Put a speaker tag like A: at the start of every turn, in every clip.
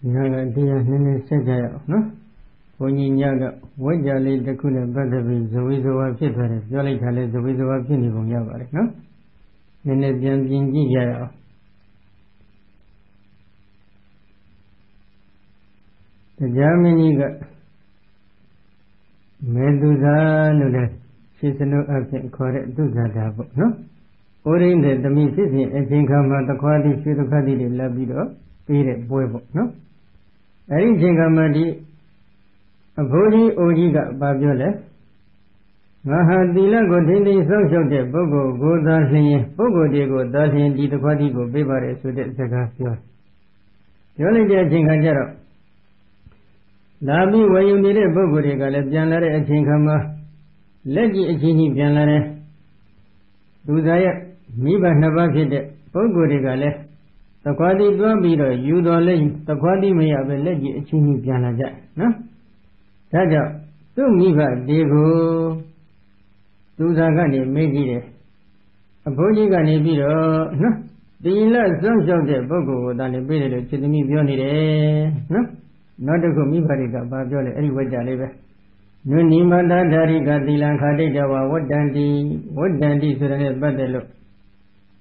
A: Naga dia nene saja no. Bunyi nyaga wajah le dekune badabi zawizawa pitare. Jolai thale zawizawa pini punya bare no. Nene pian pinji jaya. Jamini ga medusa nule sisanu api kore dusa dabo no. Orin de demi sisi ejingkama takwadi sirukadi de labido pire buebo no. Eri jingkamadi Abodi Ojiga Babiole Mahadila go dindi social de Bogo go Darlin, Bogo de go Darlin, di the party go Bibare so that Zagasio. Yoli de Jingajaro Labi, where you need a Bogo de Galajanare and Jingama Legi Ejini Janare Duzaya Miba Navaki Bogo de Gale the Quadi Dwabiro, you don't lay the Quadi may have a legi Ejini Janaja, no? Saja, tu miba dego, tu zagani megire. Aboji gani biro, no? Dila some de bogo than a bit to the mibionide, no? Not a go mibariga, babiole, anyway, Jaliba. No Nimanda Dariga Dilan Kadejawa, what dandy so that badalo.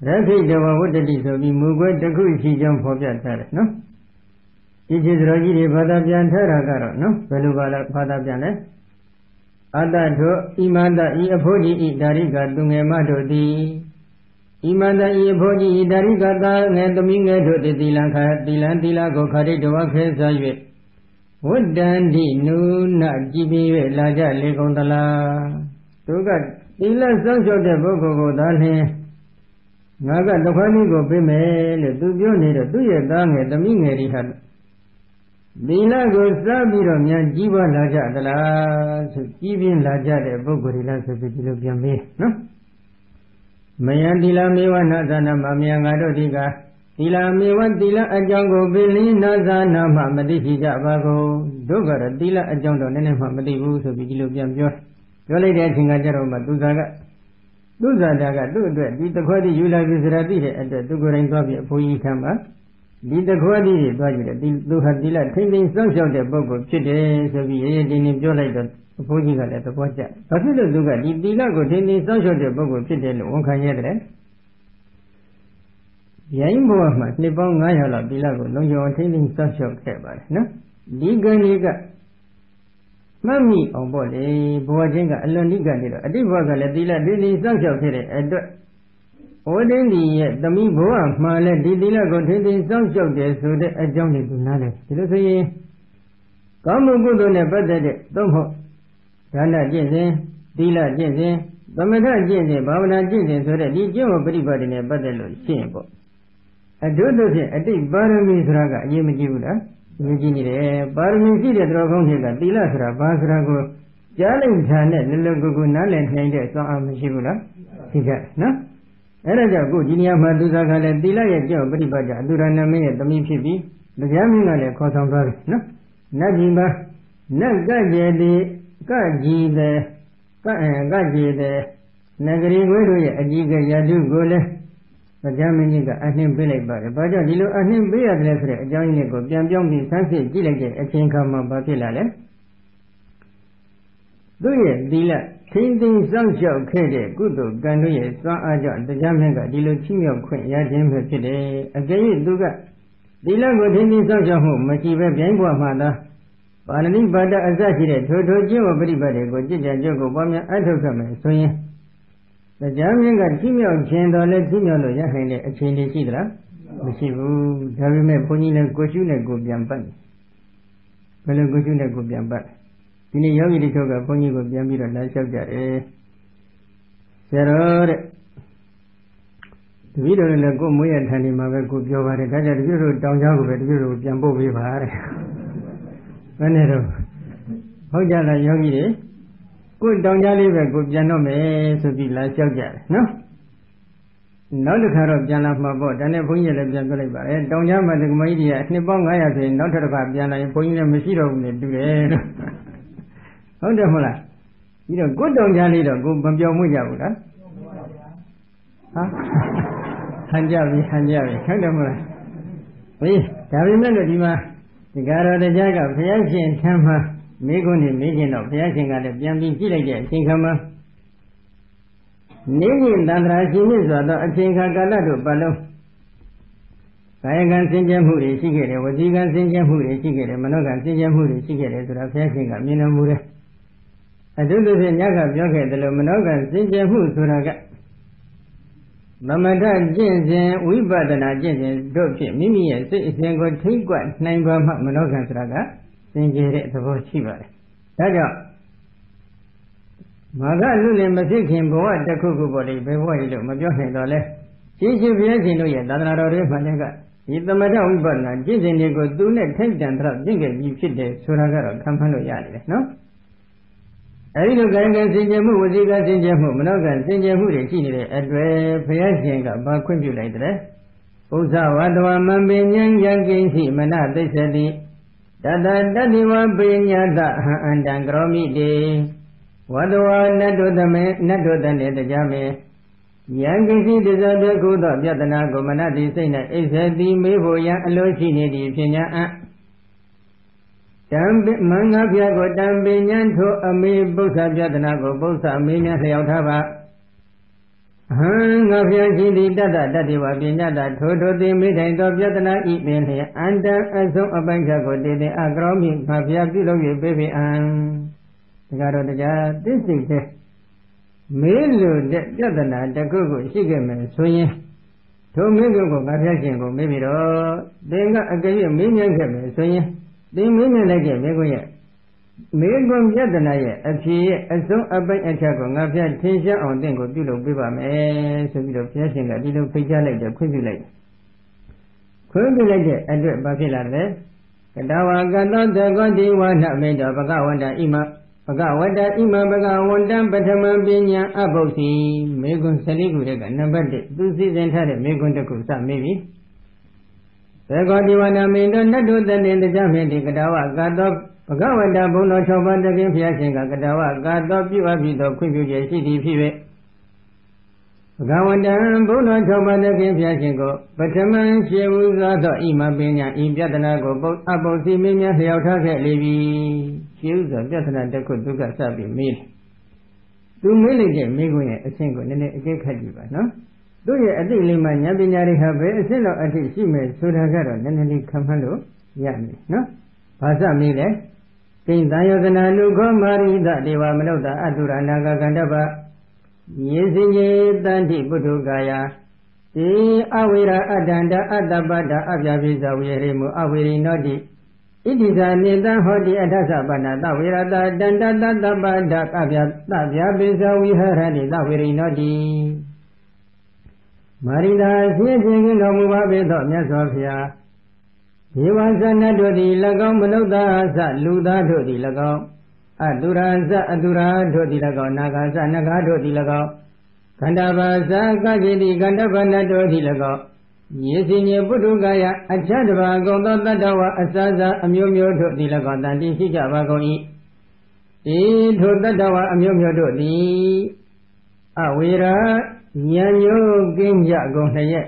A: Rafi Java, what did so be moved the good she jump for that, no? It is Raji Padapian Terragaro, no? Pelubala Padapiane. Adato, Imanda e Apoji Dariga Dungemato di Imanda e Apoji Dariga and the Mingato de Dilanka, Dilantilago Carito Kesaye. What dandy no not Jibi Laja Legondala. Toga, Dila Sancho de Bogo Dane. Naga the Panigo Bime, do you need a 2 year down at the Mingeri had. Dila go Sabiro Yan Jiva Laja Dala, so Jibin Laja de Bogorilla of the Dilubian, no? Mayandila Mewa Nazana Mamiangado Diga, Dila Mewa Dila Ajango Billy Nazana Mamadi Javago, Dogara Dila Ajango and Mamadi so Dilubian, Jolly dancing at Jeroma Duzaga. Duzaga, do it, did the Quadi Yula Vizradi at the Dugoran Gobby Pui Kamba. Did the Quadi, do have Dila taking social de Bogo, Chide, so we didn't enjoy the Pojiga at the Pocha. Pasilla Duga, did Dila go taking social de Bogo, Chide, Onkayadre? Yaimbo, my Nippon Nayala, Dilago, no, you are taking social care, no? Liga. Mammy on board a Boajenga, alone Liga, a divaga, Dila, did social care, and Ordinary, the me boa, Mala, Dila go taking social care, so that I joined it to Nale. Come good on a better, don't hope. Dana Jensen, Dila Jensen, Domina Jensen, Bavana Jensen, so that you are very bad in a better shameful. I don't know, I think Barami Raga, Yemijuda. Virginia, Barmi City, Dragon, Dilasra, Basrago, Jalin Janet, Lilago, Nalan, and so I'm Shibula. Siga, no? Eraja, good, Ginia Maduza, Dila, Joe, Bribaja, Durana, the Mipi, the Jamina, Cotton Bar, no? Najima, Nagaji, Gaji, the Nagari, Ajiga, Yadu, Gole. The Germany got a him billy by the budget, you know, a him be a referee, joining go, Jambi, Sansi, Gilligan, a king come of Batilale. Do ye, Dila, Tinding Sancho, Kede, good dog, Ganduye, San Aja, the Jamaica, Dilo Chimio, Queen, Yadim, today, again, Duga. Dila go Tinding Sancho home, Machiva, Bangua, Mada. Panani Bada Azaki, Toto Jim, everybody, go, Jija, Jogo, Bamia, I took him, so yeah. The German got female chain or let female a chain de sidra. Mishivu, Javime, Ponina, Goshuna, Gubiamban. Fellow Goshuna, Gubiamban. In a yogi toga, Pony Gubiamira, Nasha, Sarah. We don't let go more and Tani Mava Gubio, and I got you down Jago, Jambo Vivar. Venero. Hojala Yogi. Good down Jaliva, good Janome, so be like Jaja, no? Not the car of Jana Mabot, and a Punya Jangoliva, and down Yama the Media, Nibong, I have been not about Jana and Punya Machiro, do it. How the Mula? You know, good down Jalida, good Bambio Muja, huh? Hanjavi, how the Mula? 喂，大卫们的地方，这个罗的这个不要钱看嘛，美国的美金了，不要钱干的，边边积累点钱看嘛。你人当然心里说到，钱看干那都不漏。该干新疆户的去给的，我这干新疆户的去给的，没那干新疆户的去给的，是他不要钱干，没那户的。啊，这都是人家个表开的了，没那干新疆户是那个。那么他健身违法的那健身照片，明明也是先个推广，难怪嘛没老看是那个，真觉得这不奇怪了。大家，马上路里没事看不完，这苦苦不离，别忘记了，没表现到嘞。这些表现都也达到了的反正个，你怎么着违法呢？健身那个都来推荐他，这个你ဖြစ်的，说那个看盘都压力了，喏。အဲဒီလိုကံကံစင်ကြယ်မှုဝစီကံစင်ကြယ်မှုမနောကံစင်ကြယ်မှုတွေရှိနေတဲ့အတွက်ဘုရားရှင်ကဘာခွင့်ပြုလိုက်တယ်။ဥစ္စာဝတ္တဝမံပင်ဉ္ဇံကိဉ္စီမနသိစ္စတိတတတတိဝပိညာတဟံအန္တံကရောမိတေဝတ္တဝနတ္တုတမေနတ္တုတနေတကြမေဉာဏ်ကိဉ္စီတစ္ဆတကုသောပြတနာကိုမနတိစိတ်၌အိစ္ဆတိမေးဖို့ရန်အလိုရှိနေသည့်ဖြင့်ညာအတံမင်္ဂပြကိုတံပင်ဉ္ဇထိုအမေပု္ပ္ပပြတနာကိုပု္ပ္ပအမေများလျှောက်ထားပါဟံငါဖျားရှိသည်တတ္တတတ္တိဝပညာတထိုထိုသိမိထိုင်သောပြတနာဤပင်လျက်အန္တံအဆုံးအပိုင်းချက်ကိုတည်တည်အကရောမိငါဖျားပြုလုပ်၍ပေးပေအံဒါကတော့တရားသိစိတ်တဲ့မေးလို့တဲ့ပြတနာတစ်ခုကိုရှိခဲ့မယ်ဆိုရင်ထိုမေးခွန်းကိုငါဖျားရှင်ကိုမေးပြီးတော့သင်ကအကယ်၍မေးမြန်းခဲ့မယ်ဆိုရင်သင်မေးမြန်းလိုက်တဲ့မေးခွန်းရဲ့မေကွန်ပြတနာရဲ့အဖြစ်ရဲ့အဆုံးအပိုင်းအချက်ကိုငါဖျက်ထင်ရှားအောင်တင့်ကိုပြုလုပ်ပေးပါမယ်ဆိုပြီးတော့ဘုရားရှင်ကဒီလိုဖိတ်ကြားလိုက်တယ်ခွင့်ပြုလိုက်တဲ့အတွက်ဘာဖြစ်လာလဲကတဝါကတောသကောတိဝါနမေတ္တဘဂဝန္တဣမဘဂဝတ္တဣမဘဂဝန္တပထမပညာအဘုတ်စီမေကွန်14ခုတည်းကနံပါတ်1သူစီစဉ်ထားတဲ့မေကွန်တစ်ခုစမေးပြီသကောတိဝါနမေတ္တနတ္တုတနေတကြမေတိကတဝါကတောဘဂဝတ္တဘုံတော်6ပါးတခင်ဘုရားရှင်ကကတဝကာတော်ပြုအပ်ပြီးသောခွင့်ပြုချက်ရှိသည်ဖြစ်၍ဘဂဝတ္တဘုံတော်6ပါးတခင်ဘုရားရှင်ကိုပထမရှေဝုသောသောဣမပညာဤပြတနာကိုအပုစီမင်းများလျှောက်ထားခဲ့လေပြီရှေဝုသောပြတနာတစ်ခုဒုက္ခစပြီးမေးတယ်သူမေးလိုက်တဲ့မိခွန်းရဲ့အဆင့်ကိုနည်းနည်းအကျဉ်းခတ်ကြည့်ပါနော်သူ့ရဲ့အသိလေးမှဉာဏ်ပညာတွေဟာဘယ်အဆင့်လောက်အထိရှိမယ်ဆိုတာကတော့နည်းနည်းလေးခံမှန်းလို့ရမယ်နော်ဘာစမေးလဲကိဉ္တယောသနာနုခောမာရိသဒေဝမနုဿအတုရနာဂကန္တပယေစိညေတန္တိပုထုကာယေအဝေရအတ္တန္တအတ္တပတ္တအပြပိသဝေရေမုအဝေရိနောတိဣတိသာနေတံဟောတိအထသပဏသဝေရတတန္တတတ္တပတ္တအပြသဗျာပိသဝေဟရတိသဝေရိနောတိမာရိသာရှင်းရှင်းကတော်မူပါပေသောမြတ်စွာဘုရားဒေဝဇနတ်တို့သည်၎င်းမနုဿာသလူသားတို့သည်၎င်းအတုရာဇအတုရာတို့သည်၎င်းနာဂဇနဂါတို့သည်၎င်းခန္ဓာပါဇကจิတိခန္ဓာပနတ်တို့သည်၎င်းယေစီညေပုထုကာယအချတဘာကုံသောတတ္တဝအစစအမျိုးမျိုးတို့သည်၎င်းတန်တိရှိကြပါကုန်၏ဤထိုတတ္တဝအမျိုးမျိုးတို့သည်အဝေရာဉာဏ်ညိုးကင်းကြကုန်လျက်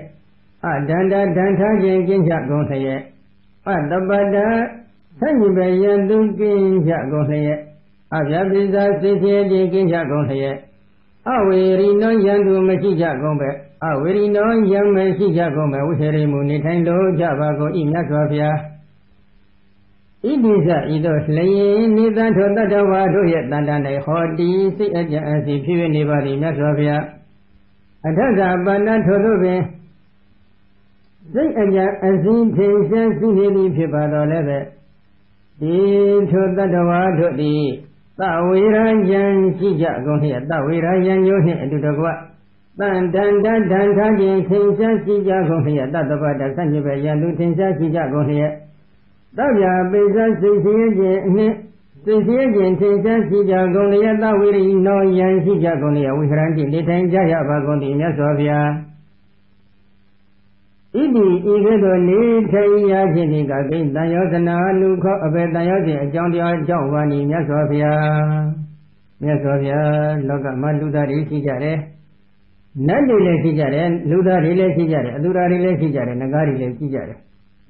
A: အဒန္တဒန္ထားခြင်းကင်းကြကုန်လျက်အတ္တပတ္တဆန့်ကျင်ပဲယံသူကင်းကြကုန်လျက်အဗျာပိဇာစိတ်ဖြင့်ကင်းကြကုန်လျက်အဝေရိနောယံသူမရှိကြကုန်ပဲအဝေရိနောယံမရှိကြကုန်ပဲဝိဟရိမူနေထိုင်လို့ကြပါကုန်ဤမြတ်စွာဘုရားဣတိဇဤသို့လျင်နိသံထောတတ္တဝါတို့ရဲ့တန်တန်၌ဟောတိစိတ်အကြံအစီဖြစ်နေပါသည်မြတ်စွာဘုရားအထဇာပဏ္ဏထို့သို့ပင်စိတ်အကြံအစီထင်ရှားရှိနေသည်ဖြစ်ပါတော်လည်းပဲဒီထိုတတ္တဝါတို့သည်သဝေရယံရှိကြကုန်လျက်သဝေရယံညိုးနှင့်အတူတကွတန်တန်တန်တန်ထားခြင်းထင်ရှားရှိကြကုန်လျက်တတ္တပတ္တဆန့်ကျင်ပဲယံသူထင်ရှားရှိကြကုန်လျက်သဗျာပိစစိတ်ရှိခြင်းအနှင့်စိတ်ရှိခြင်းထင်ရှားရှိကြကုန်လျက်သဝေရိနောယံရှိကြကုန်လျက်ဝိဟရန္တိနေထိုင်ကြရပါကုန်သည်မြတ်စွာဘုရားဣတိဤကဲ့သို့နေထိုင်ရခြင်းဒီကကိဉ္တယောသနာနုခောအဘေတန်ရောက်ခြင်းအကြောင်းတရားကြောင့်ဝါနီမြတ်စွာဘုရားမြတ်စွာဘုရားလောကမှာလူသားတွေရှိကြတယ်နတ်တွေလည်းရှိကြတယ်လူသားတွေလည်းရှိကြတယ်အသူရာတွေလည်းရှိကြတယ်နဂါတွေလည်းရှိကြတယ်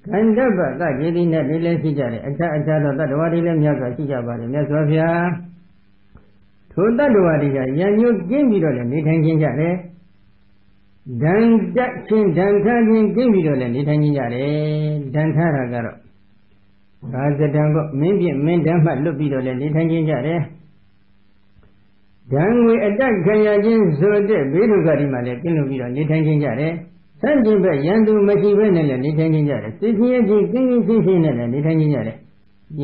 A: Kandapa kajiti net dile sijare acha do tatwa dile myaswa sijabare myaswa phya tho tatwa dika yanyo kin pi do le ne thain chin jare dan tat chin dan tha chin kin pi do le ne thain chin jare dan tha ra karo ga sadan ko min phit min dan mat luat pi do le ne thain chin jare dan we atat khaya chin so tet be dukari ma le kin luat pi do ne thain chin jare San jin bhe yandu machi bhe ne le ne thain chin jare sit khiye ji kin kin shin shin ne le ne thain chin jare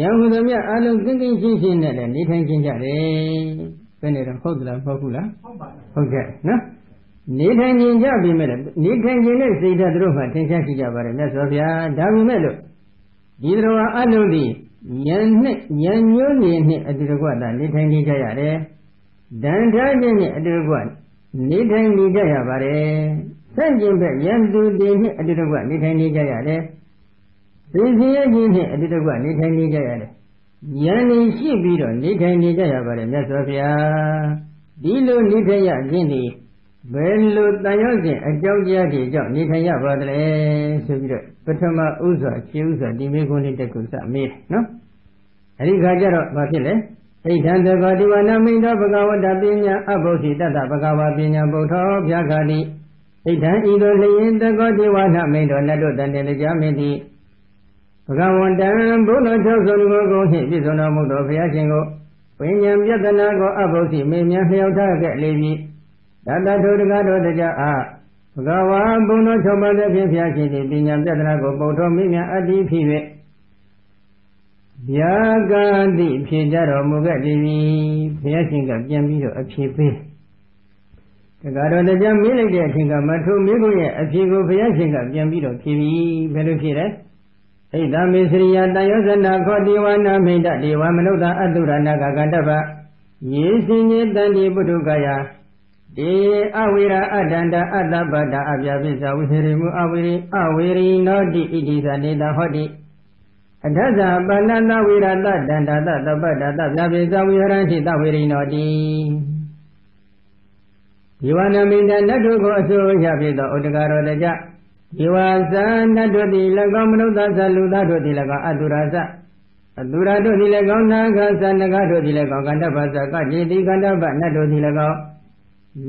A: yan hu tha mya a long kin kin shin shin ne le ne thain chin jare bhe ne doဟုတ်လားမဟုတ်ဘူးလားဟုတ်ကဲ့နော်နေထိုင်ကျင်ကြပြီမဲ့နေထိုင်ကျင်တဲ့စိတ်ဓာတ်တို့မှသင်္ချာရှိကြပါတယ်မြတ်စွာဘုရားဒါပေမဲ့လို့ဒီတော်အလုံးသည်ဉာဏ်နဲ့ဉာဏ်ညွှန်းဉာဏ်နဲ့အတူတကွသာနေထိုင်နေကြရတယ်ဒဏ်ထားခြင်းနဲ့အတူတကွနေထိုင်နေကြရပါတယ်ဆန့်ကျင်ဘက်ဉာဏ်သူတည်နဲ့အတူတကွနေထိုင်နေကြရတယ်သိစရခြင်းနဲ့အတူတကွနေထိုင်နေကြရတယ်ဉာဏ်ဉာဏ်ရှိပြီးတော့နေထိုင်နေကြရပါတယ်မြတ်စွာဘုရားဒီလိုနေထိုင်ရခြင်းသည်ဘယ်လိုတန်ရောစဉ်အကြောင်းတရားတွေကြောင့်နေထိုင်ရပါသလဲဆိုပြီးတော့ပထမဥစွာရှင်းဥစွာဒီမေခွန်းလေးတစ်ခုစမေးနော်အဲဒီခါကျတော့ဘာဖြစ်လဲဣဋ္ဌံသကောတိဝနာမိန်သောဘဂဝတပညာအဘုဒ္ဓိတတ္တဘဂဝါပညာဗုဒ္ဓောဗျာခာတိဣဋ္ဌံဤသို့လျင်သကောတိဝနာမိန်သောလက်တို့တန်တယ်ကြာမင်းသည်ဘဂဝန္တံဘုဒ္ဓ၆ဆုံးကိုနှင့်ပြည့်စုံတော်မူသောဘုရားရှင်ကိုပညာပြတနာကိုအဘုဒ္ဓိမေမြန်းလျှောက်ထားခဲ့လေပြီတတထုတကားတော်တရားအားဘဂဝါဘုံတော်၆ပါးသောဖြင့်ဘုရားရှင်သည်ပညာပြတနာကိုပုထောမိမြအတ္တိဖြစ်၍ဗျာဂတိဖြစ်ကြတော်မူခဲ့သည်ဘုရားရှင်ကပြန်ပြီးတော့အဖြစ်ပေးတကားတော်တရားမေးလိုက်တဲ့အချိန်ကမထုမေးခွင့်ရဲ့အဖြစ်ကိုဘုရားရှင်ကပြန်ပြီးတော့ဖြေပြီးဘယ်လိုဖြေလဲဣဒံမေစရိယတယောဇနာခောတိဝနာမိတဒေဝမနုဿအတုရဏကကတ္တပယေစင်ညတန္တိပုထုကယေအဝိရာအတန္တအတ္တပတ္တအပြပိစ္ဆဝိဟရိမုအဝိရိနောတိဣတိသနေတဟောတိအထဇာပဏတဝိရတတန္တတတပတ္တတပြပိစ္ဆဝိဟရံတိတဝိရိနောတိဒီဝနာမိန္ဒနတ်တို့ကိုအစိုးရဖြစ်သောဥဒ္ဒကရောတကြဒီဝဇာနတ်တို့သည်၎င်းမနုဿသလူသားတို့သည်၎င်းအတုရာဇအတုရာတို့သည်၎င်းနာဂသနဂတို့သည်၎င်းကန္တပသကတိတိကန္တပနတ်တို့သည်၎င်း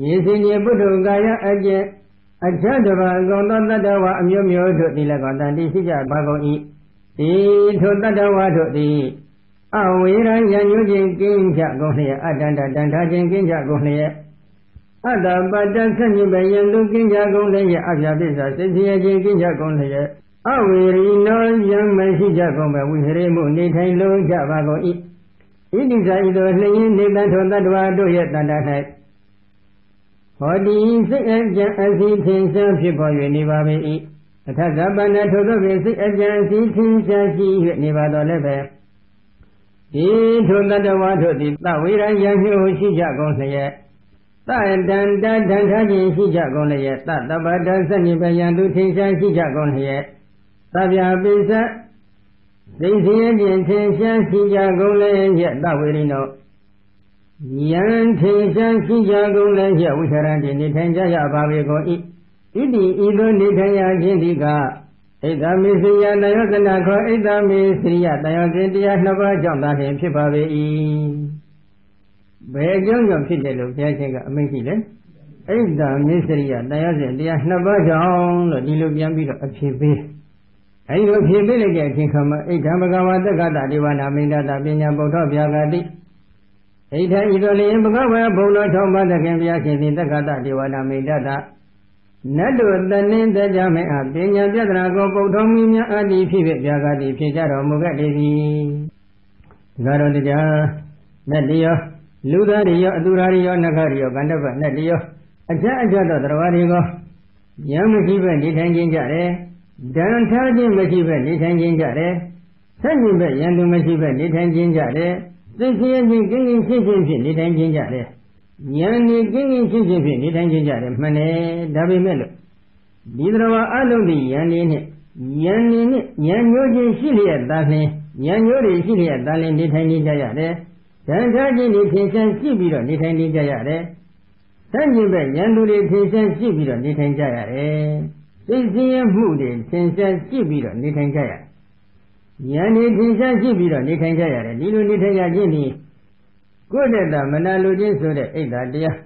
A: ယေစင်ညပုထုကာယအကျင့်အထတဘာကောသောတတ္တဝါအမျိုးမျိုးတို့သည်၎င်းတန်တိရှိကြပါကုန်၏ဒီထိုတတ္တဝါတို့သည်အဝေရံယညွခြင်းကင်းကြကုန်လျက်အတန္တတန်ထာခြင်းကင်းကြကုန်လျက်အတ္တပတ္တဆက်ညိပယံလူကင်းကြကုန်လျက်အပြပိစ္ဆာစိတ်စီခြင်းကင်းကြကုန်လျက်အဝေရိနောယံမရှိကြကုန်ပဲဝိဟရိမှုနေထိုင်လုံးကြပါကုန်၏ဣတိဇာဤသို့လျင်နေတန်ထိုတတ္တဝါတို့ရဲ့တန်တာ၌ဟောဒီစိတ်အကြံအစီထင်ရှားဖြစ်ပေါ်၍နေပါပေ၏အထဇပန္နထိုသောဖြင့်စိတ်အကြံအစီထင်ရှားရှိ၍နေပါတော်လည်းပဲဒီထိုတတ္တဝါတို့သည်သဝေရယံမျိုးရှိကြကုန်လျက်သတန္တဒန္ထာခြင်းရှိကြကုန်လျက်သတပ္ပတသညိပယံသူထင်ရှားရှိကြကုန်လျက်သဗျာပိစ္ဆသိစီယခြင်းထင်ရှားရှိကြကုန်လျက်သဝေရိနောယံထင်ရှားရှိကြကုန်လျက်ဝိဟရံတိနေထိုင်ကြရပါပေကုန်၏ဣတိဤသို့နေထိုင်ရခြင်းသည်ကဣဒ္ဓမေစရိယတယောဇနာခောဣဒ္ဓမေစရိယတယောဇဉ်တရားနှစ်ပါးကြောင့်သာလျှင်ဖြစ်ပါပေ၏ဘယ်အကြောင်းကြောင့်ဖြစ်တယ်လို့ဘုရားရှင်ကအမိန့်ရှိလဲဣဒ္ဓမေစရိယတယောဇဉ်တရားနှစ်ပါးကြောင့်လို့ဒီလိုပြန်ပြီးတော့အဖြစ်ပေးအဲဒီလိုဖြေပေးလိုက်တဲ့အချိန်ခါမှာဣဒ္ဓံဘဂဝါတက္ကတဒေဝနာမိန္ဒတာပညာဗုဒ္ဓဗျာဂတိဣဒ္ဓဤသို့လျင်ဘဂဝါဘုံတော်၆ပါးသခင်ဘုရားရှင်သည်တက္ကတဒေဝနာမိန္ဒတာနတ်တို့တဏင်းတကြမေအပညာပြဒနာကိုပုထုံမီများအတ္တိဖြစ်ဖြစ်ဗျာဂတိဖြစ်ကြတော်မူခဲ့လေသည်ဒါတော်တရားနတ်တရောလူသားတွေရောအသူရာတွေရောနဂတွေရောကန္တပနတ်တွေရောအကြအကြသောတရားတွေကိုဉာဏ်မရှိပဲနေထိုင်ခြင်းကြတယ်ဒဏ်ထားခြင်းမရှိပဲနေထိုင်ခြင်းကြတယ်ဆက်ညင်ပဲယံသူမရှိပဲနေထိုင်ခြင်းကြတယ်သိစီရင်ခြင်းကင်းကင်းရှင်းရှင်းဖြင့်နေထိုင်ခြင်းကြတယ်ဉာဏ်နဲ့ကင်းကင်းရှင်းရှင်းဖြင့်နေထိုင်ခြင်းကြတယ်မှန်တယ်ဒါပေမဲ့လို့ဒီတရားအလုံးဒီဉာဏ်နဲ့ဉာဏ်မျိုးချင်းရှိလျက်သာလျှင်ဉာဏ်မျိုးတွေရှိလျက်သာလျှင်နေထိုင်နေကြရတယ်ဒဏ်ထားခြင်းတွေထင်ရှားရှိပြီးတော့နေထိုင်နေကြရတယ်ဆန့်ကျင်ဘက်ဉာဏ်သူတွေထင်ရှားရှိပြီးတော့နေထိုင်ကြရတယ် သိစင်းရမှုတွေသင်ရှားရှိပြီးတော့နေထိုင်ကြရတယ်။ဉာဏ်နဲ့သင်ရှားရှိပြီးတော့နေထိုင်ကြရတယ်။ဒီလိုနေထိုင်ကြခြင်းဒီကိုယ်တည်းမနာလိုခြင်းဆိုတဲ့အိတ်သာတရား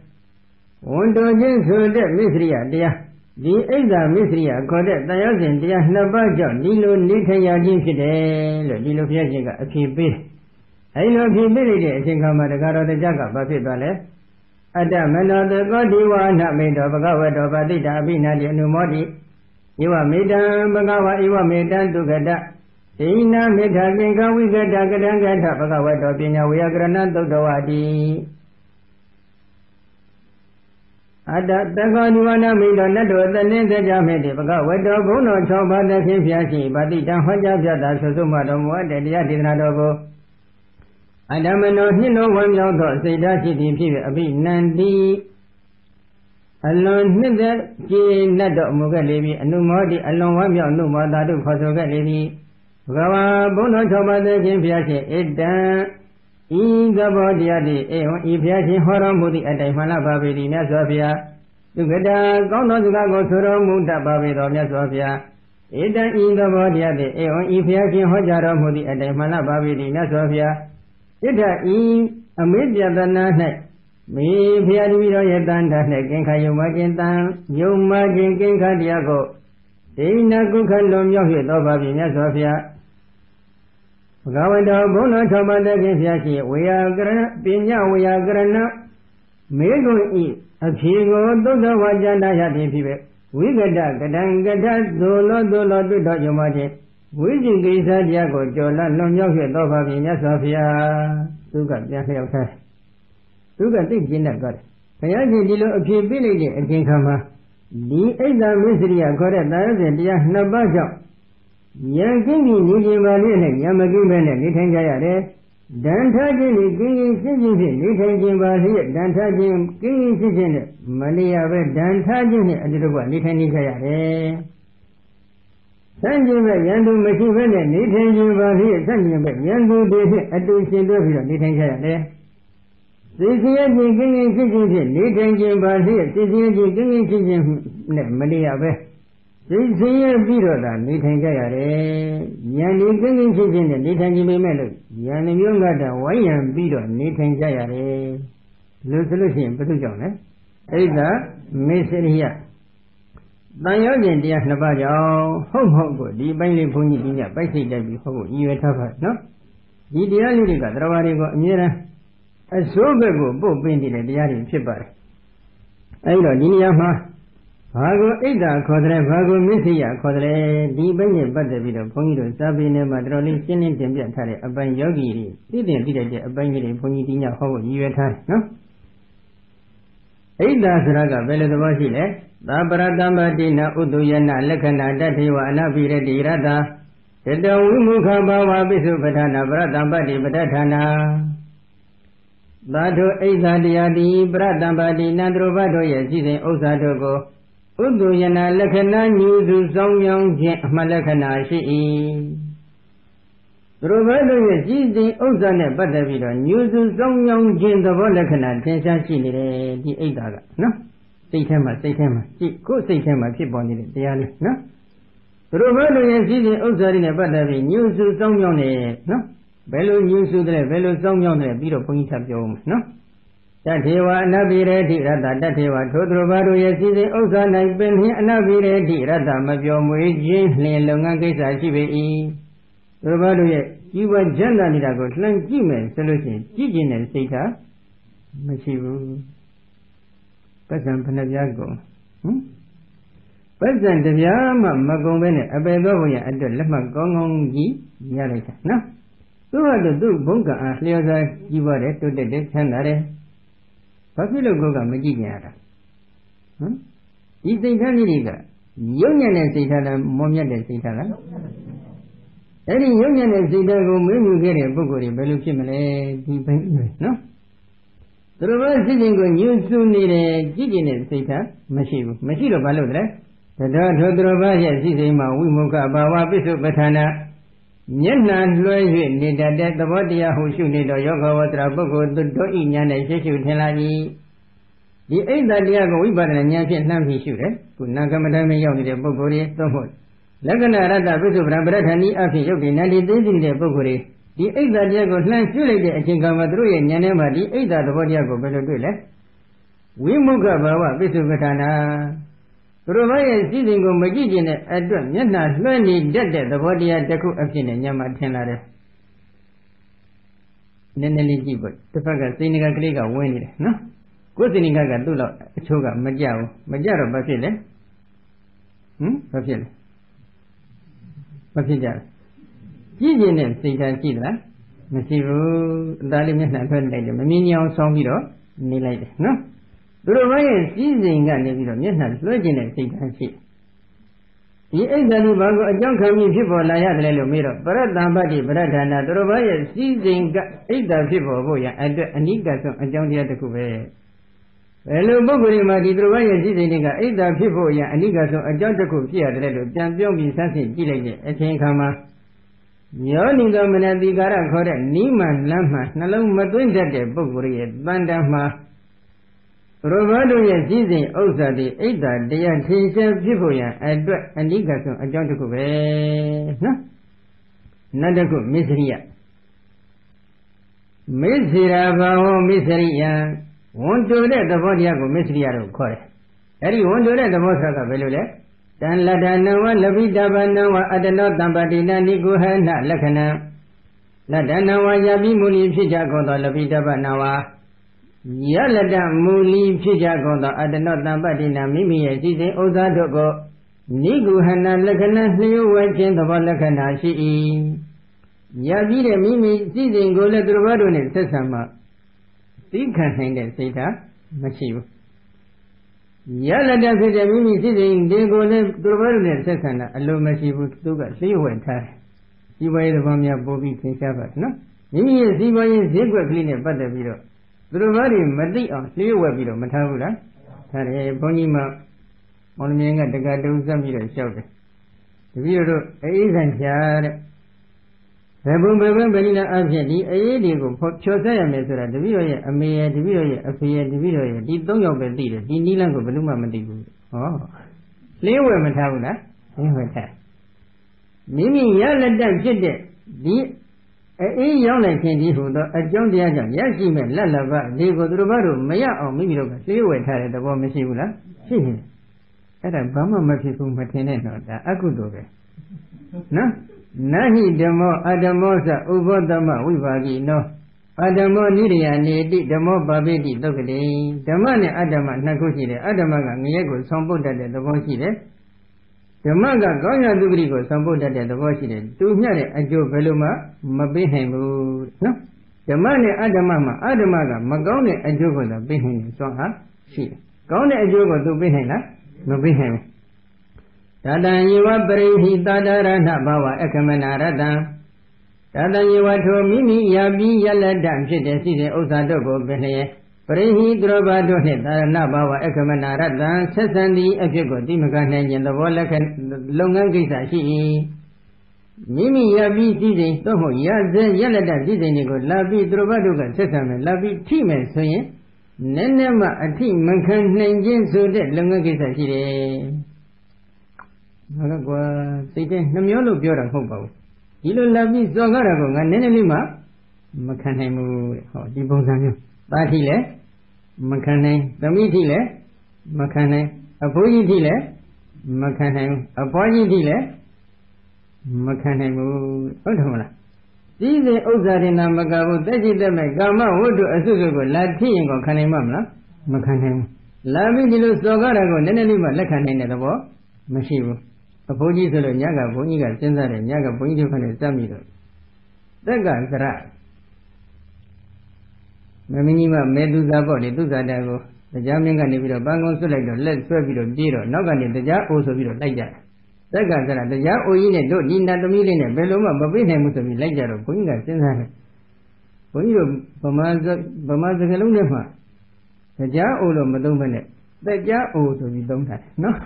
A: ဝန်တော်ခြင်းဆိုတဲ့မစ္စရိယတရားဒီအိတ်သာမစ္စရိယခေါ်တဲ့တရားစဉ်တရားနှစ်ပါးကြောင့်ဒီလိုနေထိုင်ရခြင်းဖြစ်တယ်လို့ဒီလိုဘုရားရှင်ကအဖြေပေးအဲဒီလိုအဖြေပေးလိုက်တဲ့အချိန်ခါမှာတရားတော်တရားကဘာဖြစ်သွားလဲအတ္တမနောတကောဒီဝါနမေတောဘဂဝတောပတိတာအဘိနာတိအနုမောတိဧဝမေတံဘဂဝဧဝမေတံဒုက္ခတဒိနာမေထာသင်္ကဝိကတကတံကထဘဂဝတောပညာဝေယကရဏသုတ္တဝတိအတ္တတကောဒီဝါနမေတောနတ္တောတနေသကြမေတိဘဂဝတောဘုန်းတော်၆ပါးသဖြင့်ဖျားရှိပတိတံဟောကြားပြတာဆွဆုံးမတော်မူအပ်တဲ့တရားဒေသနာတော်ကိုအတ္တမနောနှင်းတော်ဝံမြောက်သောစိတ်ဓာတ်ရှိသည်ဖြစ်၍အဘိနန္တိအလွန်နှစ်သက်ကျေနပ်တော်မူခဲ့လေပြီအနုမောတိအလွန်ဝမ်းမြောက်နှုမောတာတို့ခေါ်ဆိုခဲ့လေပြီဘဂဝါဘုန်းတော်၆ပါးသဖြင့်ဖျားရှိဣတံဤသဘောတရားသည်အေဝံဤဖျားရှင်ဟောတော်မူသည့်အတိုင်းမှန်ပါပေသည်မြတ်စွာဘုရားဒုက္ခတာကောင်းသောစကားကိုဆိုတော်မူတတ်ပါပေတော်မြတ်စွာဘုရားဣတံဤသဘောတရားသည်အေဝံဤဖျားရှင်ဟောကြားတော်မူသည့်အတိုင်းမှန်ပါပေသည်မြတ်စွာဘုရားဣတ္ထဤအမေပြတနာ၌မေဖျားတပည့်တော်ရဲ့တန်တာ၌ကင်္ခယုံမခြင်းတန်ယုံမခြင်းကင်္ခတရားကိုဒိဏကုခလွန်မြောက်၍သောပါပြီမြတ်စွာဘုရားဘဂဝတောဘုန်းတော်၆ပါးတည်းဖြင့်ဖျားရှိဝေယကရဏပညာဝေယကရဏမေဂုံဤအဖြေကိုသုတ္တဝါကျမ်းတရားဖြင့်ဖြစ်ပဲဝိကတကတံကတသိုလသိုလတွေ့တော်ယုံမခြင်းဝိဇိကိစ္စတရားကိုကြော်လလွန်မြောက်၍သောပါပြီမြတ်စွာဘုရားသူကပြန်လျှောက်ထားသူကသိကျင့်တတ်သွားတယ်ဘုရားရှင်ဒီလိုအဖြေပေးလိုက်တဲ့အချိန်ခါမှာဒီအိတ်သာမစ္စရိယခေါ်တဲ့တရားစဉ်တရားနှစ်ပါးကြောင့်ဉာဏ်ကင်းပြီးနေခြင်းပါလေနဲ့ဉာဏ်မကင်းပဲနဲ့နေထိုင်ကြရတယ်ဒဏ်ထားခြင်းနဲ့ကင်းရင်ရှင်းရှင်းဖြင့်နေထိုင်ခြင်းပါလေဒဏ်ထားခြင်းကင်းရင်ရှင်းရှင်းနဲ့မနေရပဲဒဏ်ထားခြင်းနဲ့အတူတူကနေထိုင်နေကြရတယ်ဆန့်ကျင်မဲ့ဉာဏ်သူမရှိဘဲနဲ့နေထိုင်ခြင်းပါလေဆန့်ကျင်မဲ့ဉာဏ်သူတွေဖြင့်အတူရှင်တွဲပြီးတော့နေထိုင်ကြရတယ်သိစရခြင်းကင်းရင်ရှင်းရှင်းဖြင့်နေထိုင်ခြင်းပါလေသိစရခြင်းကင်းရင်ရှင်းရှင်းနဲ့မနေရပဲသိစရပြီးတော့သာနေထိုင်ကြရတယ်ဉာဏ်ဒီကင်းကင်းရှင်းရှင်းနဲ့နေထိုင်ခြင်းပေမဲ့လို့ဉာဏ်မျိုးကတည်းကဝိုင်းရံပြီးတော့နေထိုင်ကြရတယ်လို့ဆိုလို့ရှိရင်ဘယ်သူကြောင့်လဲအဲ့ဒါမေစရိယတန်ရောခြင်းတရားနှစ်ပါးကြောင့်ဟုတ်မဟုတ်ကိုဒီအပိုင်းလေးဘုန်းကြီးပြညပိုက်စိတ်တိုက်ပြီးဟုတ်ကိုရည်ရွယ်ထားပါနော်ဒီတရားလေးတွေကသရဝါတွေကိုအမြဲတမ်းအစိုးဘက်ကိုပို့ပေးနေတဲ့တရားတွေဖြစ်ပါတယ်အဲ့တော့ဒီနေရာမှာဘာကိုဣဒ္ဓခေါ်တယ်ဘာကိုမစ္စရိယခေါ်တယ်ဒီအပိုင်းနဲ့ပတ်သက်ပြီးတော့ဘုန်းကြီးတို့စာပေထဲမှာတော်တော်လေးရှင်းလင်းတင်ပြထားတဲ့အပိုင်းယောဂီတွေသိတဲ့တဲ့အပိုင်းကြီးတွေဘုန်းကြီးဒီညဟောဖို့ရည်ရွယ်ထားတယ်နော်ဣဒ္ဓဆိုတာကဘယ်လိုသဘောရှိလဲသာပရတမ္ပတိနာဥတုယနာလက္ခဏာတထေဝအနပိရတိရတ္တတတဝိမုခဘာဝပိစုပဋ္ဌာနာပရတမ္ပတိပဋ္ဌာနာသာထုဣဒ္ဓတရားတိပရတမ္ပတိနန္တရဘတို့ရဲ့ရှိစဉ်ဥစ္စာတို့ကိုဥတုယနာလက္ခဏာညူစုစောင်းမြောင်းခြင်းအမှတ်လက္ခဏာရှိ၏သူတို့ဘတို့ရဲ့ရှိစဉ်ဥစ္စာနဲ့ပတ်သက်ပြီးတော့ညူစုစောင်းမြောင်းခြင်းသဘောလက္ခဏာသင်ရှားရှိနေတယ်ဒီဣဒ္ဓကနော်စိတ်ထဲမှာကြည့်ကိုယ်စိတ်ထဲမှာဖြစ်ပေါ်နေတဲ့တရားလေးနော်သူတို့ဘတို့ရဲ့ရှိစဉ်ဥစ္စာတွေနဲ့ပတ်သက်ပြီးညူစုစောင်းမြောင်းနေနော်ဘယ်လိုညူစုတယ်ဘယ်လိုစောင်းမြောင်းတယ်ပြီးတော့ဘုန်းကြီးထပ်ပြောဦးမယ်နော်တထေဝအနပိရေတိရတ္တတထေဝထိုသူတို့ဘာတို့ရဲ့စီစဉ်ဥစ္စာ၌ပင်ဖြင့်အနပိရေတိရတ္တမပြောမွေခြင်းလျင်လုပ်ငန်းကိစ္စရှိပေ၏သူတို့ဘာတို့ရဲ့ကြီးပွားကျမ်းသာနေတာကိုလှမ်းကြည့်မယ်ဆိုလို့ရှိရင်ကြည့်ကျင်တဲ့စိတ်ဓာတ်မရှိဘူးပတ်စံဖဏပြားကုန်ပတ်စံတပြားမှမကုန်ဘဲနဲ့အပေသောဘုံရအတွက်လက်မှတ်ကောင်းကောင်းကြီးရလိုက်တာနော်သူ့ဟာသူ့ဘုံကအားလျော်စွာကြီးပွားတယ်တိုးတက်တယ်ချမ်းသာတယ်ဘာဖြစ်လို့ကိုယ်ကမကြည့်ကြရတာဒီစိတ်ဓာတ်လေးတွေကယုံညံ့တဲ့စိတ်ဓာတ်လားမောမြတ်တဲ့စိတ်ဓာတ်လားအဲ့ဒီယုံညံ့တဲ့စိတ်ဓာတ်ကိုမင်းယူခဲ့တဲ့ပုဂ္ဂိုလ်တွေဘယ်လိုဖြစ်မလဲဒီဘိုင်းနော်သူတို့ဘာစိတ်ချင်းကိုညှို့စွနေတယ်ကြည့်ကျင်တဲ့စိတ်ဓာတ်မရှိဘူးမရှိတော့ဘာလို့လဲတရားထိုသူတို့ဘာရဲ့စိတ်စိမ်မှာဝိမုခဘာဝပိစုပဋ္ဌာနာမျက်နှာလွှဲ၍နေတတ်တဲ့သဘောတရားဟုရှုနေတော့ယောဂဝတ္တရာပုဂ္ဂိုလ်တို့ဤဉာဏ်နဲ့ရှုထင်လာ၏ ဒီအိတ်တတရားကိုဝိပဿနာဉာဏ်ဖြင့်လှမ်းပြီးရှုတယ်ခုနာကမ္မဋ္ဌာန်းရောက်နေတဲ့ပုဂ္ဂိုလ်တွေသို့မဟုတ်လက္ခဏာရတ္တပိစုပ္ပံပရဋ္ဌာနီအဖြစ်ရုပ်တည်နန္ဒီသိသိတဲ့ပုဂ္ဂိုလ်တွေဒီအိတ်တတရားကိုလှမ်းရှုလိုက်တဲ့အချိန်ကမှသူတို့ရဲ့ဉာဏ်ထဲမှာဒီအိတ်တသဘောတရားကိုဘယ်လိုတွေ့လဲဝိမုခဘဝပိစုပ္ပထာနာသူတို့ဘာရဲ့စီစဉ်ကိုမကြည့်ကျင်တဲ့အတွက်မျက်နှာလွှဲနေတတ်တဲ့သဘောတရားတစ်ခုအဖြစ်နဲ့ဉာဏ်မှာထင်လာတယ်နည်းနည်းလေးကြည့်ပေါ့တစ်ဖက်ကစိဏ္ဍကလေးကဝင်နေတယ်နော်ကိုယ်စိဏ္ဍကသူ့လောက်အချိုးကမကြဘူးမကြတော့ဘာဖြစ်လဲဘာဖြစ်လဲဘာဖြစ်ကြလဲကြည့်ကျင်တဲ့စိတ်ဓာတ်ရှိသလားမရှိဘူးအသားလေးမျက်နှာထွက်လိုက်တယ်မမြင်အောင်ဆောင်းပြီးတော့နေလိုက်တယ်နော်သူတို့ဘာရဲ့စီစဉ်ကနေပြီးတော့မျက်နှာလွှဲကျင်တဲ့စိတ်ဓာတ်ရှိဒီအိတ်တလူဘာကိုအကြောင်းခံပြီးဖြစ်ပေါ်လာရတယ်လို့မေးတော့ပရတ္တံပတ္တိပရဋ္ဌာနာသူတို့ဘာရဲ့စီစဉ်ကအိတ်တဖြစ်ပေါ်ဖို့ရအတွက်အနိကဆုံးအကြောင်းတရားတစ်ခုပဲဘယ်လိုပုဂ္ဂိုလ်တွေမှာဒီသူတို့ဘာရဲ့စီစဉ်တွေကအိတ်တဖြစ်ဖို့ရအနိကဆုံးအကြောင်းတစ်ခုဖြစ်ရတယ်လို့ပြန်ပြောပြီးဆန်းစစ်ကြည့်လိုက်တဲ့အချိန်ခါမှာယောနိသောမနတိကာရခေါ်တဲ့နိမန်လမ်းမှနှလုံးမသွင်းတတ်တဲ့ပုဂ္ဂိုလ်ရဲ့တန်တမ်းမှာရဘတို့ရဲ့စည်းစိမ်ဥစ္စာတွေအိတ်တာတရားထင်ရှားဖြစ်ဖို့ရန်အတွက်အနိကဆုံးအကြောင်းတစ်ခုပဲနော်နောက်တစ်ခုမစ္စရိယမစ္စရာဘာဝမစ္စရိယဝန်တိုတဲ့သဘောတရားကိုမစ္စရိယလို့ခေါ်တယ်အဲ့ဒီဝန်တိုတဲ့သဘောဆိုတာကဘယ်လိုလဲတန်လတ္တနဝလပိတဗနဝအတ္တနောတံပတိနာနိကုဟနလက္ခဏံလတ္တနဝယပိမူလီဖြစ်ကြကုန်သောလပိတဗနဝယလတ္တမူလီဖြစ်ကြကုန်သောအတ္တနောတံပတိနာမိမိရဲ့စိစိဥစ္စာတို့ကိုနိကုဟနလက္ခဏာလျှို့ဝှက်ခြင်းသဘောလက္ခဏာရှိ၏ယပြီးတဲ့မိမိစိစိကိုလည်းသူတော်ဘာတို့နဲ့ဆက်ဆံမှသိခံနိုင်တဲ့စိတ်ဓာတ်မရှိဘူးယလတ္တဖြစ်တဲ့မိမိစိစိဒီကိုလည်းသူတော်ဘာတို့နဲ့ဆက်ဆံတာအလိုမရှိဘူးသူကလျှို့ဝှက်ထားတယ်စီးပွားရေးသဘောများပို့ပြီးသင်ရှားပါတယ်နော်မိမိရဲ့စီးပွားရေးဈေးကွက်ကလေးနဲ့ပတ်သက်ပြီးတော့သူတို့ဘာတွေမသိအောင်လျှို့ဝှက်ပြီးတော့မထားဘူးလားထားတယ်ဘုန်းကြီးမမောင်မြင်ကတက္ကတုစပ်ပြီးတော့လျှောက်တယ်တပည့်တို့အေးဆန်ချာတဲ့ဘယ်ဘုံဘယ်ဘယ်နည်းအဖြစ်ဒီအေးတွေကိုဖြောဆက်ရမယ်ဆိုတာတပည့်တော်ရဲ့အမေရဲ့တပည့်တော်ရဲ့အဖေရဲ့တပည့်တော်ရဲ့ဒီ၃ယောက်ပဲသိတယ်ဒီနီးလန်းကိုဘယ်လို့မှမသိဘူးဟောလျှို့ဝှက်မထားဘူးလားလျှို့ဝှက်ထားမိမိရလက်တက်ဖြစ်တဲ့ဒီအေးရောက်လိုက်ခြင်းဒီဟူသောအကြောင်းတရားကြောင့်ရရှိမဲ့လက်လဘဒီကိုသူတို့ဘာလို့မရအောင်မိမိတို့ကလျှို့ဝှက်ထားတဲ့သဘောမရှိဘူးလားရှိနေအဲ့ဒါဘာမှမဖြစ်ဘူးမထင်နဲ့တော့ဒါအကုသိုလ်ပဲနော်နဟိဓမ္မောအဓမ္မောသဥဘောဓမ္မဝိပါကိနောအဓမ္မောနိရိယနေတိဓမ္မောပါပိတိသုတ်ကတိဓမ္မနဲ့အဓမ္မနှစ်ခုရှိတယ်အဓမ္မကငရဲကိုဆောင်ပုတ်တတ်တဲ့သဘောရှိတယ်ဓမ္မကကောင်းရာသူဂတိကိုဆောင်ပုတ်တတ်တဲ့သဘောရှိတယ်သူမျှတဲ့အကျိုးဘယ်လိုမှမပေးနိုင်ဘူးနော်ဓမ္မနဲ့အဓမ္မမှာအဓမ္မကမကောင်းတဲ့အကျိုးကိုသာပေးနိုင်တယ်ဆိုဟာရှိတယ်ကောင်းတဲ့အကျိုးကိုသူပေးနိုင်လားမပေးနိုင်ဘူးတတံယေဝပရိဟိတာဒရဏဘဝအခမနာရတံတတံယေဝထိုမိမိယပြီးယလတ္တဖြစ်တဲ့ရှိတဲ့ဥစ္စာတို့ကိုပင်လျက်ပရိဟိသူတော်ဘာတို့နှင့်တာရဏဘဝအခမနာရတံဆက်ဆံသည့်အဖြစ်ကိုတိမကနိုင်ခြင်းသဘောလက္ခလုပ်ငန်းကိစ္စရှိ၏မိမိယပြီးစည်းစိမ်သို့မဟုတ်ယဇယလတ္တစည်းစိမ်တွေကိုလာပြီးသူတော်ဘာတို့ကဆက်ဆံမယ်လာပြီးထိမယ်ဆိုရင်နည်းနည်းမှအထိမခံနိုင်ခြင်းဆိုတဲ့လုပ်ငန်းကိစ္စရှိတယ်ငါကကွာစိတ်ထဲနှမျိုးလို့ပြောတာမဟုတ်ပါဘူးဒီလိုလာပြီးစော်ကားတာကိုငါနည်းနည်းလေးမှမခံနိုင်ဘူးတဲ့ဟောဒီပုံစံမျိုးသားထိလည်းမခံနိုင်သမီးထိလည်းမခံနိုင်အဖိုးကြီးထိလည်းမခံနိုင်ဘူးအဖွားကြီးထိလည်းမခံနိုင်ဘူးဟုတ်တယ်မလားဒီစဉ်ဥစ္စာတွေနာမကဘူးတက်ကြည့်တက်မဲ့ကာမဝတ္ထုအစုစုကိုလာထိရင်ကိုခံနိုင်မှာမလားမခံနိုင်ဘူးလာပြီးဒီလိုစော်ကားတာကိုနည်းနည်းလေးမှလက်ခံနိုင်တဲ့သဘောမရှိဘူးအဖိုးကြီးဆိုလို့ညကဘုန်းကြီးကစဉ်းစားတယ်ညကဘုန်းကြီးတို့ခနဲ့စက်မိတော့တက်ကစရမမင်းကြီးမမဲသူစားပေါ့လေသူစားတဲ့ကိုတရားမင်းကနေပြီးတော့ပန်းကုန်းဆွတ်လိုက်တော့လက်ဆွဲပြီးတော့ပြေးတော့နောက်ကနေတရားအိုးဆိုပြီးတော့လိုက်ကြတယ်တက်ကစရတရားအိုးကြီးနဲ့တို့ဒီနတ်သမီးလေးနဲ့ဘယ်လိုမှမပေးနိုင်ဘူးဆိုပြီးလိုက်ကြတော့ဘုန်းကြီးကစဉ်းစားတယ်ဘုန်းကြီးတို့ဗမာစကားလုံးနဲ့မှတရားအိုးလို့မသုံးဘဲနဲ့တရားအိုးဆိုပြီးသုံးထားတယ်နော်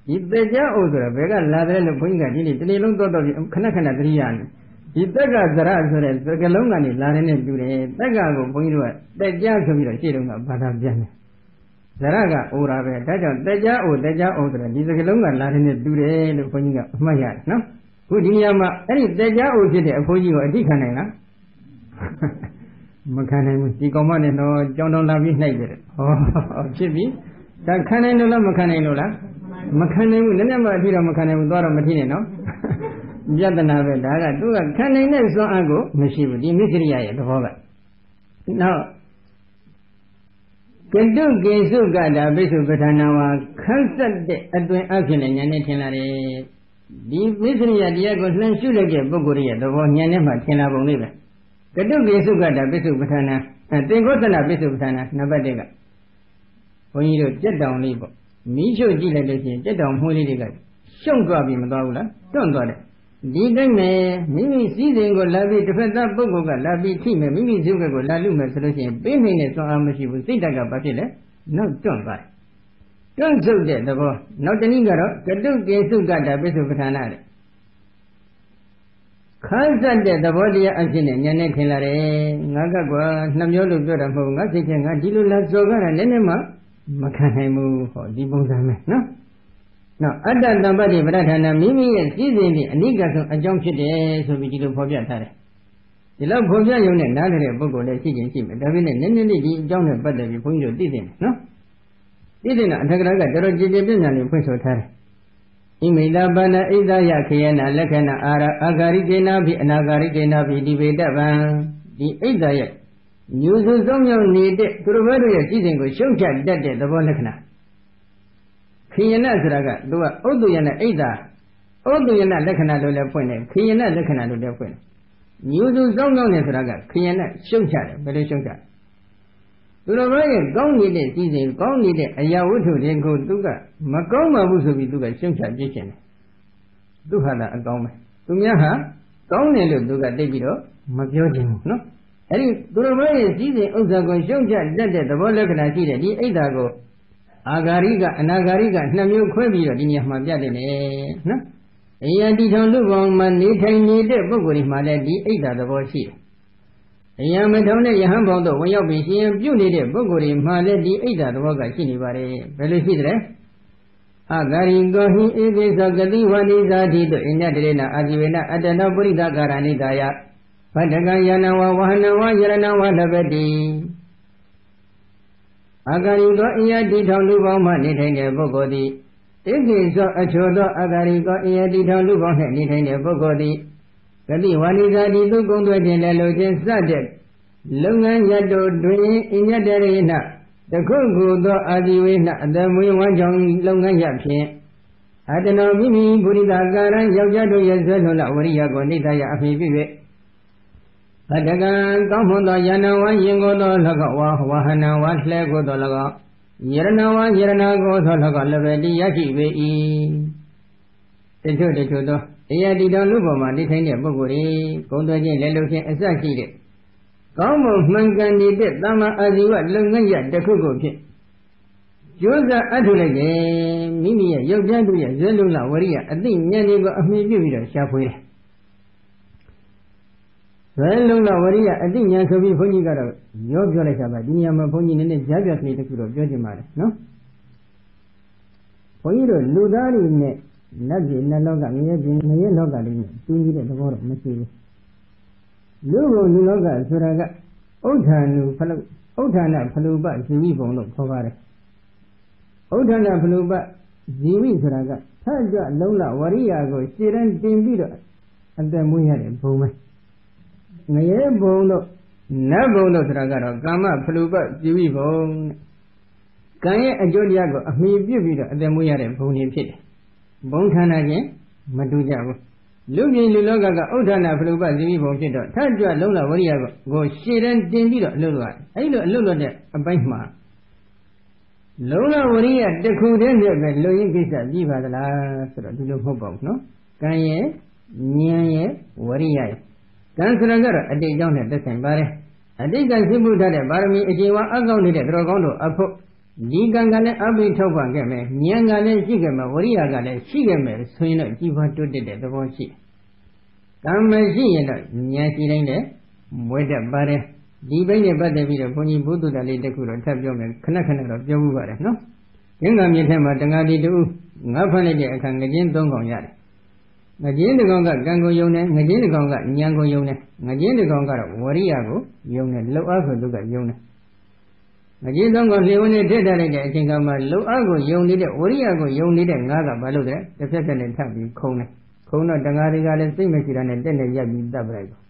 A: ဒီတရားအိုးဆိုတာဘယ်ကလာတယ်လို့ဘုန်းကြီးကဒီနေ့တနေ့လုံးတော့ပြီးခဏခဏသတိရတယ်ဒီတက်ကဇရဆိုတဲ့စကလုံးကနေလာတဲ့နဲ့တူတယ်တက်ကကိုဘုန်းကြီးတို့ကတရားဆိုပြီးတော့ရှေ့တုန်းကဘာသာပြန်တယ် Zaraga ora be daja teja o sura di sakalonga larine dure lo bhonji ka amat yare no ku di neya ma edi teja o phit de abhoji ko ati khan nayi la ma khan nayi bu di kaung ma ne no chaung taung la pi hnai de ho phit bi da khan nayi lo la ma khan nayi lo la ma khan nayi bu nene ma athi ro ma khan nayi bu twa ro ma thi ne no Jatana be da ga tu ka khan nayi ne swan a ko mashi bu di misriya ye thabo ka now Kentu kesu gada besu petanawa khansat de atwen aphine nyane thin la de di misriya diya ko hlan shu lek ye pukkul ye thabo nyane ma thin la pong le be Kentu kesu gada besu petana Tenkosana besu petana number 1 ka Bhonji do jet taung li po mi chou ji lai lo chin jet taung hmwe li de ka shong twa pi ma twa bu la twant twa de Diတိုင်းမဲ့မိမိစည်းစိမ်ကိုလာပြီးတစ်ဖက်သားပုဂ္ဂိုလ်ကလာပြီးထိမဲ့မိမိစုကကိုလာလူမဲ့ဆိုလို့ရှိရင်ပေးနိုင်တဲ့စွမ်းအားမရှိဘူးစိတ်ဓာတ်ကဘာဖြစ်လဲနောက်တွန့်သွားတယ်တွန့်ဆုတ်တဲ့သဘောနောက်တနည်းကတော့ကတုကေစုကတာပိစုပဋ္ဌာနာတဲ့ခန်းစက်တဲ့သဘောတရားအဖြစ်နဲ့ဉာဏ်နဲ့ထင်လာတယ်ငါကကွာနှစ်မျိုးလို့ပြောတာမဟုတ်ဘူးငါစိတ်ထဲငါဒီလိုလာစော်ကားတာနည်းနည်းမှမခံနိုင်ဘူးဟောဒီပုံစံပဲနော်Now, Atta Tampati Pradhana Mimiရဲ့စည်းစိမ်ပြီးအနိကဆုံးအကြောင်းဖြစ်တယ်ဆိုပြီးဒီလိုဖော်ပြထားတယ်။ဒီလောက်ဖော်ပြရုံနဲ့နားလည်တဲ့ပုဂ္ဂိုလ်လည်းရှိခြင်းရှိမယ်။ဒါပေမဲ့နည်းနည်းလေးဒီအကြောင်းနဲ့ပတ်သက်ပြီးဘုန်းကြီးတို့သိသိမယ်နော်။သိသိတာအထက်ကရာကတော်တော်ကြည်ကြည်ပြည့်စုံလေးဖွင့်ဆိုထားတယ်။ဣမိတပန္နဣဒယခေယနာလက္ခဏာအာဂါရိကေနာဖိအနာဂါရိကေနာဖိဒီဗေတဗံဒီဣဒယညူစုဆုံးမြောက်နေတဲ့သူတို့ဘက်တို့ရဲ့စည်းစိမ်ကိုရှုံချတတ်တဲ့သဘောလက္ခဏာခိယနာဆိုတာကသူကဥဒ္ဒယနာဣဒ္ဓဥဒ္ဒယနာလက္ခဏာလို့လည်းဖွင့်တယ်ခိယနာလက္ခဏာလို့လည်းဖွင့်တယ်ညူစုစောင်းကောင်းတယ်ဆိုတာကခိယနာရှုံချတယ်ဘယ်လိုရှုံချသူတော်ဘာရဲ့ကောင်းနေတဲ့စည်းစိမ်ကောင်းနေတဲ့အရာဝတ္ထုတွေကိုသူကမကောင်းပါဘူးဆိုပြီးသူကရှုံချပြစ်ရှင်တယ်သူဟာလားအကောင်းပဲသူများဟာကောင်းတယ်လို့သူကသိပြီးတော့မပြောချင်ဘူးနော်အဲ့ဒီသူတော်ဘာရဲ့စည်းစိမ်ဥစ္စာကိုရှုံချတတ်တဲ့သဘောလက္ခဏာရှိတဲ့ဒီဣဒ္ဓကိုအာဂါရိကအနာဂါရိကနှစ်မျိုးခွဲပြီးတော့ဒီနေရာမှာပြတယ်လေနော်အယံတီထောင်လူပေါင်းမှာနေထိုင်နေတဲ့ပုဂ္ဂိုလ်ဒီမှာလည်းဒီဣဒ္ဓသဘောရှိတယ်အယံမထောင်တဲ့ယဟန်ပေါင်းတို့ဝင်ရောက်ပြီးရှင်ပြုနေတဲ့ပုဂ္ဂိုလ်ဒီမှာလည်းဒီဣဒ္ဓသဘောကရှိနေပါတယ်ဘယ်လိုရှိတယ်အာဂါရိကောဟိဧကိသကတိဝဏိဇာတိတို့အညတရေနအာဇိဝေနအတ္တနောပုရိသကာရဏိတာယဗတ္တကယနဝဝဟနဝယရဏဝလပတိအာဂါရိကောအယတိထောင်လူပေါင်းမှနေထိုင်တဲ့ပုဂ္ဂိုလ်သည်ဣကိသောအချို့သောအာဂါရိကောအယတိထောင်လူပေါင်းနှင့်နေထိုင်တဲ့ပုဂ္ဂိုလ်သည်ဂတိဝါနိဇာတိသူကုံသွဲခြင်းလည်းလိုခြင်းစတဲ့လုပ်ငန်းရတုတွင်အညတရေနတခုခုသောအာဇီဝေနအတမွေဝမ်းကြောင်းလုပ်ငန်းရဖြင့်အတနောမိမိပုရိသကာရံယောက်ျားတို့ရဲ့ဆွဲလွန်လဝရိယကိုနေတယအမိပြု၍ဗတ္တကံကောင်းမွန်သောယန္နဝါရင်ကိုသော၎င်းဝါဟနဝါလှဲကိုသော၎င်းယရဏဝါယရဏကိုသော၎င်းလည်းပဲတိရရှိပေ၏တချို့သောတရားဒီတော်လူပေါ်မှာနေထိုင်တဲ့ပုဂ္ဂိုလ်တွေဂုံသွဲခြင်းလက်လုံခြင်းအစရှိတဲ့ကောင်းမွန်မှန်ကန်နေတဲ့သမ္မာအာဇီဝလုပ်ငန်းရတစ်ခုခုဖြင့်ကျိုးစားအထုလိုက်တယ်မိမိရဲ့ယောက်ျားတို့ရဲ့ဇွဲလုံလဝရိယအသိဉာဏ်တွေကိုအမှီပြုပြီးတော့ရှာဖွေတယ်ဇွဲလုံလဝရိယအသိဉာဏ်ဆိုပြီးဘုန်းကြီးကတော့ရောပြောလိုက်တာပါဒီနေရာမှာဘုန်းကြီးနည်းနည်းကြားပြကလေးတစ်ခုတော့ပြောချင်ပါတယ်နော်ဘုန်းကြီးတို့လူသားတွေနဲ့နတ်ပြည်နတ်လောကငရဲပြည်ငရဲလောကလေးနဲ့တူညီတဲ့သဘောတော့မရှိဘူးလူဘုံလူလောကဆိုတာကဥဋ္ဌာဏုဖလုဥဋ္ဌာဏဖလုပဇီဝိဘုံလို့ခေါ်ပါတယ်ဥဋ္ဌာဏဖလုပဇီဝိဆိုတာကထကြွလုံးလဝရိယကိုရှည်တန်းတင်ပြီးတော့အသက်မွေးရတဲ့ဘုံပဲငရဲဘုံလို့နတ်ဘုံလို့ဆိုတာကတော့ကာမဖလုပဇီဝိဘုံကံရဲ့အကျိုးတရားကိုအမိပြုပြီးတော့အသက်မွေးရတဲ့ဘုံတွေဖြစ်တယ်ဘုံဌာနချင်းမတူကြဘူးလူပြည်လူလောကကဥဋ္ဌာဏဖလုပဇီဝိဘုံဖြစ်တော့ထကြွလုံးလဝရိယကိုရှည်တန်းတင်ပြီးတော့အလုပ်လုပ်ရတယ်အဲဒီလိုအလုပ်လုပ်တဲ့အပိုင်းမှာလုံးလဝရိယတစ်ခုတည်းနဲ့ပဲလူရင်းကိစ္စပြီးပါသလားဆိုတော့ဒီလိုမဟုတ်ပါဘူးနော်ကံရဲ့ဉာဏ်ရဲ့ဝရိယရဲ့ကံဆိုတာကတော့အတိတ်ကြောင့်နဲ့သက်ဆိုင်ပါတယ်အတိတ်ကရှိမှုထားတဲ့ပါရမီအကျေဝါအကောင်းနေတဲ့တော်ကောင်းတို့အဖို့ဒီကံကလည်းအပိထောက်ပံ့ခဲ့မယ်ဉာဏ်ကလည်းရှိခဲ့မယ်ဝရိယကလည်းရှိခဲ့မယ်ဆိုရင်တော့ကြီးပွားတိုးတက်တဲ့သဘောရှိကံမရှိရင်တော့ဉာဏ်ရှိတိုင်းလည်းမွေးတတ်ပါတယ် ဒီဘိနဲ့ပတ်သက်ပြီးတော့ဘုန်းကြီးဘုဒ္ဓတာလေးတစ်ခုတော့ထပ်ပြောမယ်ခဏခဏတော့ပြောမှုပါတယ်နော်ငင်္ဂါမြေထဲမှာတန်ဃာဒီတူငါးဖတ်လိုက်တဲ့အခါငကျင်း၃កောင်ရတယ်ငကျင်းတစ်ကောင်ကကံကိုယုံတယ်ငကျင်းတစ်ကောင်ကဉာဏ်ကိုယုံတယ်ငကျင်းတစ်ကောင်ကတော့ဝရိယကိုယုံတယ်လှုပ်အားဆိုသူကယုံတယ်ငကျင်း၃កောင်လျှို့ဝန်းနေထည့်ထားလိုက်တဲ့အချိန်ကမှလှုပ်အားကိုယုံနေတဲ့ဝရိယကိုယုံနေတဲ့ငါးကဘာလို့လဲတစ်ဖက်ဖက်နဲ့ထပ်ပြီးခုံတယ်ခုံတော့တန်ဃာတွေကလည်းစိတ်မရှိတာနဲ့တက်နဲ့ရပ်ပြီးတပ်ပလိုက်တော့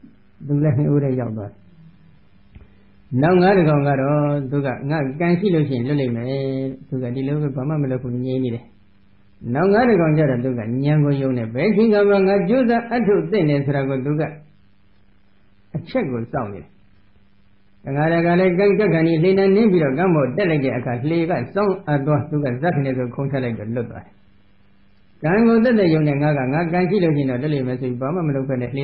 A: သူလည်းနှိုးရဲရောက်သွားနောက်ငါးတကောင်ကတော့သူကငါကံရှိလို့ရှိရင်လွတ်လိမ့်မယ်သူကဒီလိုပဲဘာမှမလုပ်ဘူးငြိမ်းနေတယ်နောက်ငါးတကောင်ကျတော့သူကဉာဏ်ကိုယုံတယ်ဘယ်ချိန်ကမှငါကြိုးစားအထုသိနေဆိုတာကိုသူကအချက်ကိုစောင့်နေတယ်တခါတခါလည်းကံကက်ခံဒီလေနဲ့နင်းပြီးတော့ကံမောတက်လိုက်တဲ့အခါလေကစောင့်အပ်သွားသူကဇက်ခနဲ့ဆိုခုံချလိုက်တော့လွတ်သွားတယ်ကံကိုတက်တဲ့ယုံတဲ့ငါကငါကံရှိလို့ရှိရင်တော့လွတ်လိမ့်မယ်ဆိုပြီးဘာမှမလုပ်ဘဲနဲ့လေ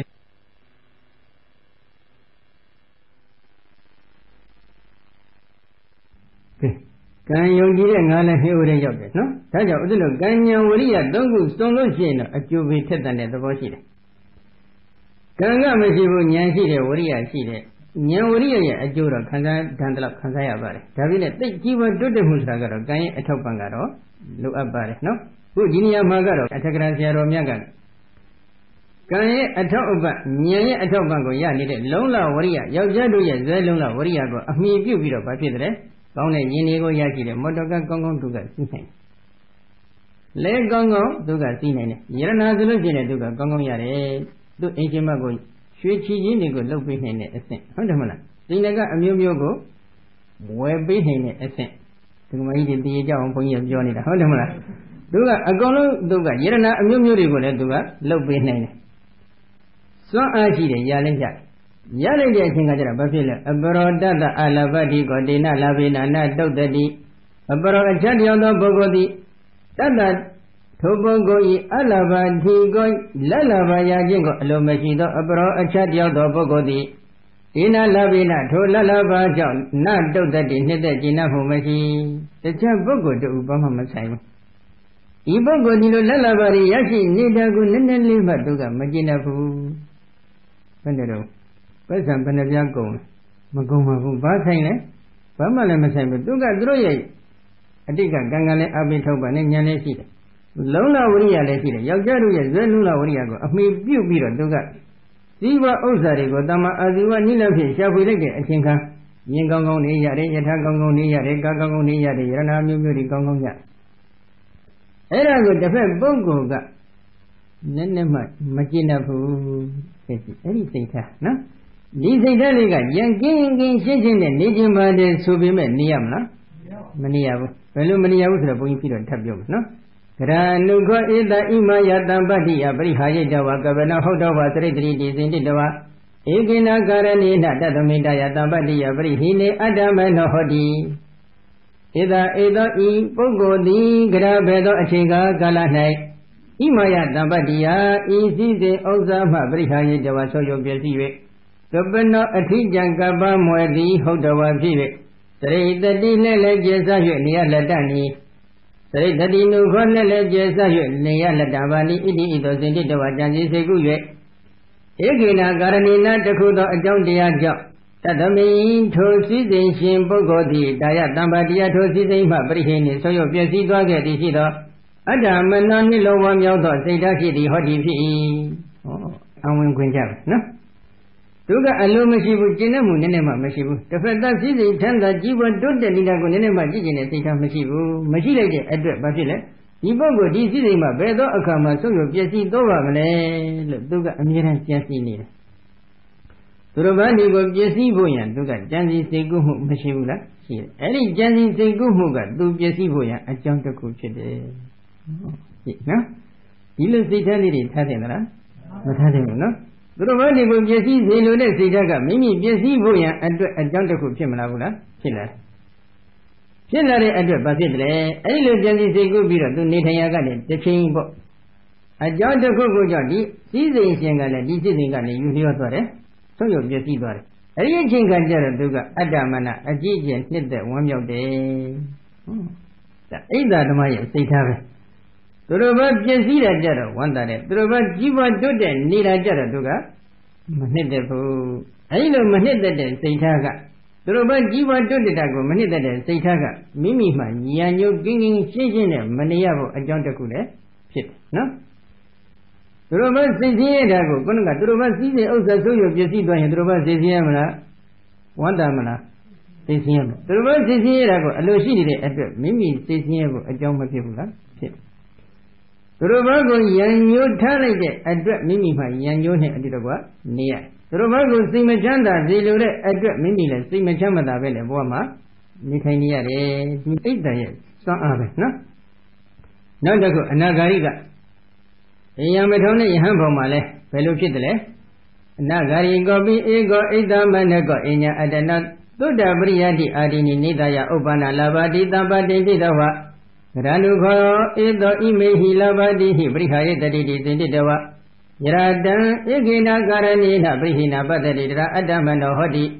A: ကံယုံကြည်တဲ့ငါလည်းနှိုးရဲရောက်တယ်နော်ဒါကြောင့်ဥဒ္ဒလကံဉာဏ်ဝရိယ၃ခုစုံလို့ရှိရင်တော့အကျိုးပေးထက်တဲ့သဘောရှိတယ်ကံကမရှိဘူးဉာဏ်ရှိတယ်ဝရိယရှိတယ်ဉာဏ်ဝရိယရဲ့အကျိုးတော့ခံစားတန်တလောက်ခံစားရပါတယ်ဒါပြည့်နဲ့သိကြီးပွားတွတ်တက်မှုဆိုတာကတော့ကံရဲ့အထောက်ပံ့ကတော့လိုအပ်ပါတယ်နော်ခုဒီနေရာမှာကတော့အထက်ကရာဆရာတော်မြတ်ကကံရဲ့အထောက်အပံ့ဉာဏ်ရဲ့အထောက်ပံ့ကိုရနေတဲ့လုံးလဝရိယယောက်ျားတို့ရဲ့ဇွဲလုံးလဝရိယကိုအမိပြုပြီးတော့ဘာဖြစ်တယ်ကောင်းတဲ့ယင်တွေကိုရရှိတယ်မော်တော်ကကောင်းကောင်းသူကစီးနိုင်လဲကောင်းကောင်းသူကစီးနိုင်တယ်ယရနာဆိုလို့ရှိရင်သူကကောင်းကောင်းရတယ်သူအင်ရှင်မတ်ကိုရွှေချီချင်းတွေကိုလှုပ်ပေးနိုင်တဲ့အဆင့်ဟုတ်တယ်မလားဒီနကအမျိုးမျိုးကိုဝယ်ပေးနိုင်တဲ့အဆင့်ဒီမကြီးတွေတည်ကြအောင်ဘုန်းကြီးပြောနေတာဟုတ်တယ်မလားသူကအကုန်လုံးသူကယရနာအမျိုးမျိုးတွေကိုလည်းသူကလှုပ်ပေးနိုင်တယ်စွမ်းအားရှိတယ်ရလင်းကြရလိုက်တဲ့အချိန်ကကျတော့ဘာဖြစ်လဲအပရောတတအလဘတိကိုတေနလာဘိနာနတုတ်တတိအပရောအချက်တရားသောပုဂ္ဂိုလ်သည်တတထိုပုဂ္ဂိုလ်၏အလဘတိကိုလက်လဘရာခြင်းကိုအလိုမရှိသောအပရောအချက်တရားသောပုဂ္ဂိုလ်သည်တေနလာဘိနာထိုလက်လဘကြောင့်နတုတ်တတိနှစ်သက်ကျင်မှုမရှိတခြားပုဂ္ဂိုလ်တူဘာမှမဆိုင်ဘူးဤပုဂ္ဂိုလ်ဒီလိုလက်လဘရီရရှိနေတာကိုနည်းနည်းလေးမှသူကမကျင်တတ်ဘူးဘယ်နဲ့တော့ပတ်စံဘယ်နှပြားကုန်မကုန်ပါဘူးဘာဆိုင်လဲဘာမှလည်းမဆိုင်ဘူးသူကသူတို့ရဲ့အတိတ်ကကံကလည်းအပိထုတ်ပါနဲ့ဉာဏ်လည်းရှိတယ်လုံးလဝရိယလည်းရှိတယ်ယောက်ျားတို့ရဲ့ဇွဲလုံးလဝရိယကိုအမိပြုတ်ပြီးတော့သူကဇီဝဥစ္စာတွေကိုတမအာဇီဝနိလဖြစ်ရှာဖွေလိုက်တဲ့အချိန်ခါမြင်ကောင်းကောင်းနေရတယ်ယထာကောင်းကောင်းနေရတယ်ကာကောင်းကောင်းနေရတယ်ယရနာမျိုးမျိုးတွေကောင်းကောင်းရတယ်အဲ့ဒါကိုတစ်ဖက်ပုဂ္ဂိုလ်ကနည်းနည်းမှမကျင့်တတ်ဘူးအဲ့ဒီစိတ်ထားနော်ဒီစိတ်ဓာတ်လေးကယံကင်းကင်းရှင်းရှင်းနဲ့နေခြင်းပါတယ်ဆိုပေမဲ့နေရမလားမနေရဘူးဘယ်လိုမနေရဘူးဆိုတော့ဘုန်းကြီးပြီးတော့ထပ်ပြောမယ်နော်ကရာနုခောဧတဣမယတံပတ္တိယပရိဟာယိတဝကဗနဟုတ်တော်ဝသရိတ္တိတိစဉ်တိတဝဧကိနာကာရဏိနတတမိတယတံပတ္တိယပရိဟိနေအတ္တမနောဟောတိဧတဧသောဤပုဂ္ဂိုလ်သည်ကရာဘယ်သောအချိန်ကာလ၌ဣမယတံပတ္တိယဤစည်းစိမ်ဥစ္စာမှပရိဟာယိတဝဆောယုံပြည့်စည်၍ကပနောအထိကြံကပ္ပမွယ်သည်ဟုတ်တော်ဝါဖြစ်၍သရိတတိနဲ့လည်းကျေစား၍နေရလက်တနီသရိတတိနုခောနဲ့လည်းကျေစား၍နေရလက်တပါဏိဣတိဣသောစဉ်တိတဝကြံစည်စေကု၍ဧကိနာကာရဏိနာတခုသောအကြောင်းတရားကြောင့်တတမိထိုစည်းစိမ်ရှင်ပုဂ္ဂိုလ်သည်တာယတံပါတရားထိုစည်းစိမ်မှပရိဟိနှင့်ဆောယပြည့်စည်သွားခဲ့သည်ရှိသောအတ္တမနောနှလုံးဝမြောက်သောစိတ်ဓာတ်ရှိသည်ဟောဒီဖြစ်၏အဝင်ခွင့်ကြပါနော်သူကအလိုမရှိဘူးကျင့်တဲ့မှုနည်းနည်းမှမရှိဘူးတစ်ဖက်သားစည်းစိမ်ထမ်းသာကြီးပွားတိုးတက်နေတာကိုနည်းနည်းမှကြည့်ကျင်တဲ့စိတ်ထားမရှိဘူးမရှိလိုက်တဲ့အတွက်ဘာဖြစ်လဲဒီပုဂ္ဂိုလ်ဒီစည်းစိမ်မှဘယ်သောအခါမှဆုတ်ရပျက်စီးတော့ပါမလဲလို့သူကအမြဲတမ်းကြံစည်နေတယ်သူတော်ဘာဒီကိုပျက်စီးဖို့ရန်သူကကြံစည်စိတ်ကူးမှုမရှိဘူးလားရှိတယ်အဲ့ဒီကြံစည်စိတ်ကူးမှုကသူပျက်စီးဖို့ရန်အကြောင်းတစ်ခုဖြစ်တယ်ဟုတ်နော်ဒီလိုစိတ်ထားလေးတွေထားတယ်မလားမထားတယ်ဘူးနော်သူတော်ဘာဒီကိုပျက်စီးစေလိုတဲ့စိတ်ဓာတ်ကမိမိပျက်စီးဖို့ရန်အတွက်အကြောင်းတစ်ခုဖြစ်မလားဘူးလားဖြစ်လာတဲ့အတွက်ဘာဖြစ်တယ်အဲ့ဒီလိုကြံစည်စိတ်ကူးပြီးတော့သူနေထိုင်ရကနေတစ်ချိန်ပေါ့အကြောင်းတစ်ခုကိုကြောင့်ဒီစည်းစိမ်ရှင်ကလည်းဒီစည်းစိမ်ကနေယူလျောသွားတယ်ဆုံးယုံပျက်စီးသွားတယ်အဲ့ဒီအချိန်ကကြတော့သူကအတ္တမနအကြည့်ကျင်နှစ်သက်ဝမ်းမြောက်တယ်ဒါအိဒါဓမ္မရဲ့စိတ်ထားပဲသူတို့ဘာပျက်စီးတာကြတော့ဝမ်းသာတယ်သူတို့ဘာကြီးပွားတိုးတက်နေတာကြတော့သူကမနှစ်သက်ဘူး ấy là mà hết để xây tha cả rồi bạn chỉ vào chỗ để ta có mà hết để xây tha cả mimi mà nhà nhau kinh xin này mà này vào anh chọn được đấy chết nó rồi bạn xây ra có con cả rồi bạn xây ở sao số nhiều gì đó rồi bạn xây mà là quan tâm mà là xây mà rồi bạn xây ra có alo xí đấy mimi xây vào anh chọn mà kêu là chết rồi bạn có nhà nhau thay lại đấy mimi mà nhà nhau này đi đâu quá nè rồi bạn có xây mà chán đã gì rồi đấy mimi là xây mà chán mà đã về là bao mà như thế này đấy ít đấy sao à vậy nó đó có anh gari cả nhà mình thôn này hàng bao mà lấy phải lúc chết đấy anh gari có bị có ít đó mà nó có nhà anh nó tốt đã bây giờ thì anh đi nhìn thấy ya opana là ba đi ta ba đi đi đâu vậy ra nu khó ít đó email hi là ba đi hi bây giờ đi đi đâu vậy ra đàn ít cái nào cái này là bây giờ bắt đầu ra anh mà nó hết đi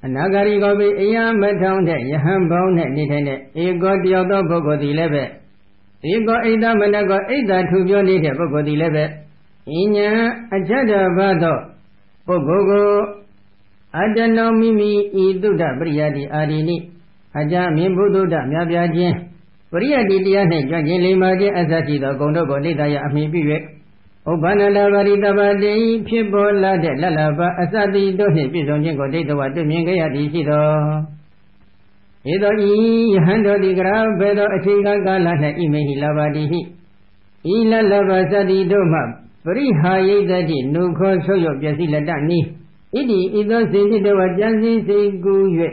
A: anh gari có bị nhà mình thôn này hàng bao này đi thế này ít có điều đó bao có gì lấy về ít có ít đó mà nó có ít đó thu nhập đi thế bao có gì lấy về nhà anh chắc là bao đó bao có anh nó mimi ít đó đã bây giờ thì anh đi anh mình bố đó đã nhà bây giờ bây giờ thì anh này cho anh lấy mà cái anh sẽ chỉ đó công đó có đi tại nhà mình bị vậy opana là ba đi ta ba đi phía bờ là để là ba anh sẽ đi đó thì bây giờ những cái đi đó tôi mình cái gì chỉ đó ít đó ý hắn đó đi ra về đó chỉ cái là này email là ba đi ý là ba sẽ đi đó mà bây giờ hay đó thì nó có số lượng cái gì là đã ní ít đó xin đi đó chẳng gì xin cứu vậy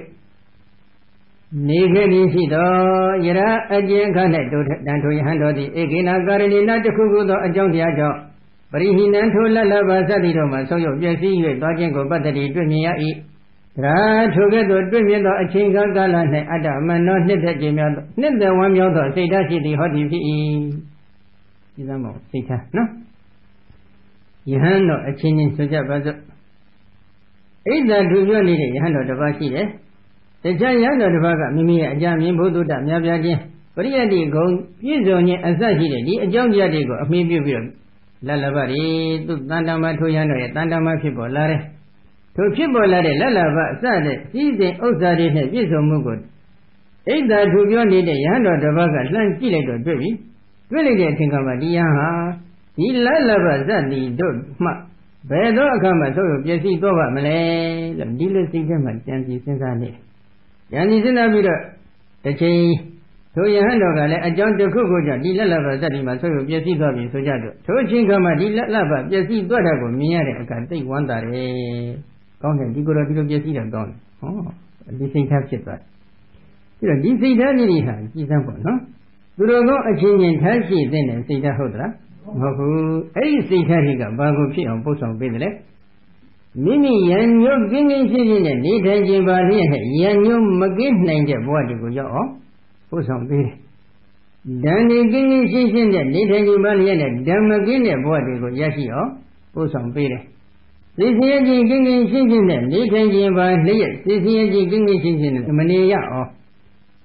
A: nếu cái gì thì đó giờ ra anh cái này tôi đang thôi hắn đó thì cái nào cái này nó chỉ cứu đó anh trong thì anh cho bây giờ hắn thôi là ba sẽ đi đó mà số lượng cái gì vậy đó chẳng có bắt đầu tôi nghe ý ra thôi cái đó tôi nghe đó anh cái là này anh đã mà nó nhất là gì mà nhất là hoàn nhau đó xây ra thì họ đi phi gì đó mà xây ra nó giờ hắn đó anh nhìn số giờ bao giờ ít là thu nhập này để hắn đó được bao nhiêu đấy thế cho hắn đó được bao nhiêu mimi anh cha mình bố tôi đã nhà bây giờ bây giờ thì có ví dụ như anh sao chỉ để đi anh trong gia đình có mình biết là bà đi tôi tan mà thôi hắn đó tan mà phải bỏ lại đấy thôi phải bỏ lại đấy là bà sao đấy chỉ để ở gia đình này ví dụ như có ít là thu nhập này để hắn đó được bao nhiêu lần chỉ lấy được đối với để thằng mà đi ha đi là bà sao đi được mà bây giờ các bạn số lượng biết gì đó mà lấy làm đi lên sinh cái mặt chẳng gì sinh ra này, chẳng gì sinh ra bây giờ, thế thì thôi hắn đó cái này anh chọn được khu vực đi là bà gia đình mà số lượng biết gì đó bị số ra được, thôi chính các bạn đi là bà biết gì đó là của mình đấy, cái này quan trọng đấy, con này đi coi đi biết gì là con, đi sinh tháp chết rồi, thế là đi sinh tháp như thế chỉ sao vậy, rồi có anh chị nhìn thấy gì thế này sinh thápဟုတ်လားấy xây ra thì cả ba cô chị ông bố sống bên đấy, mimi nhà nhau kinh xây này đi theo chị bà đi này nhà nhau mà cái này để bố đi của cháu, bố sống bên, đàn đi kinh xây này đi theo chị bà đi này đàn mà cái này bố đi của gia chị bố sống bên đấy, xây chị kinh xây này đi theo chị bà đi, xây chị kinh xây này mà đi ya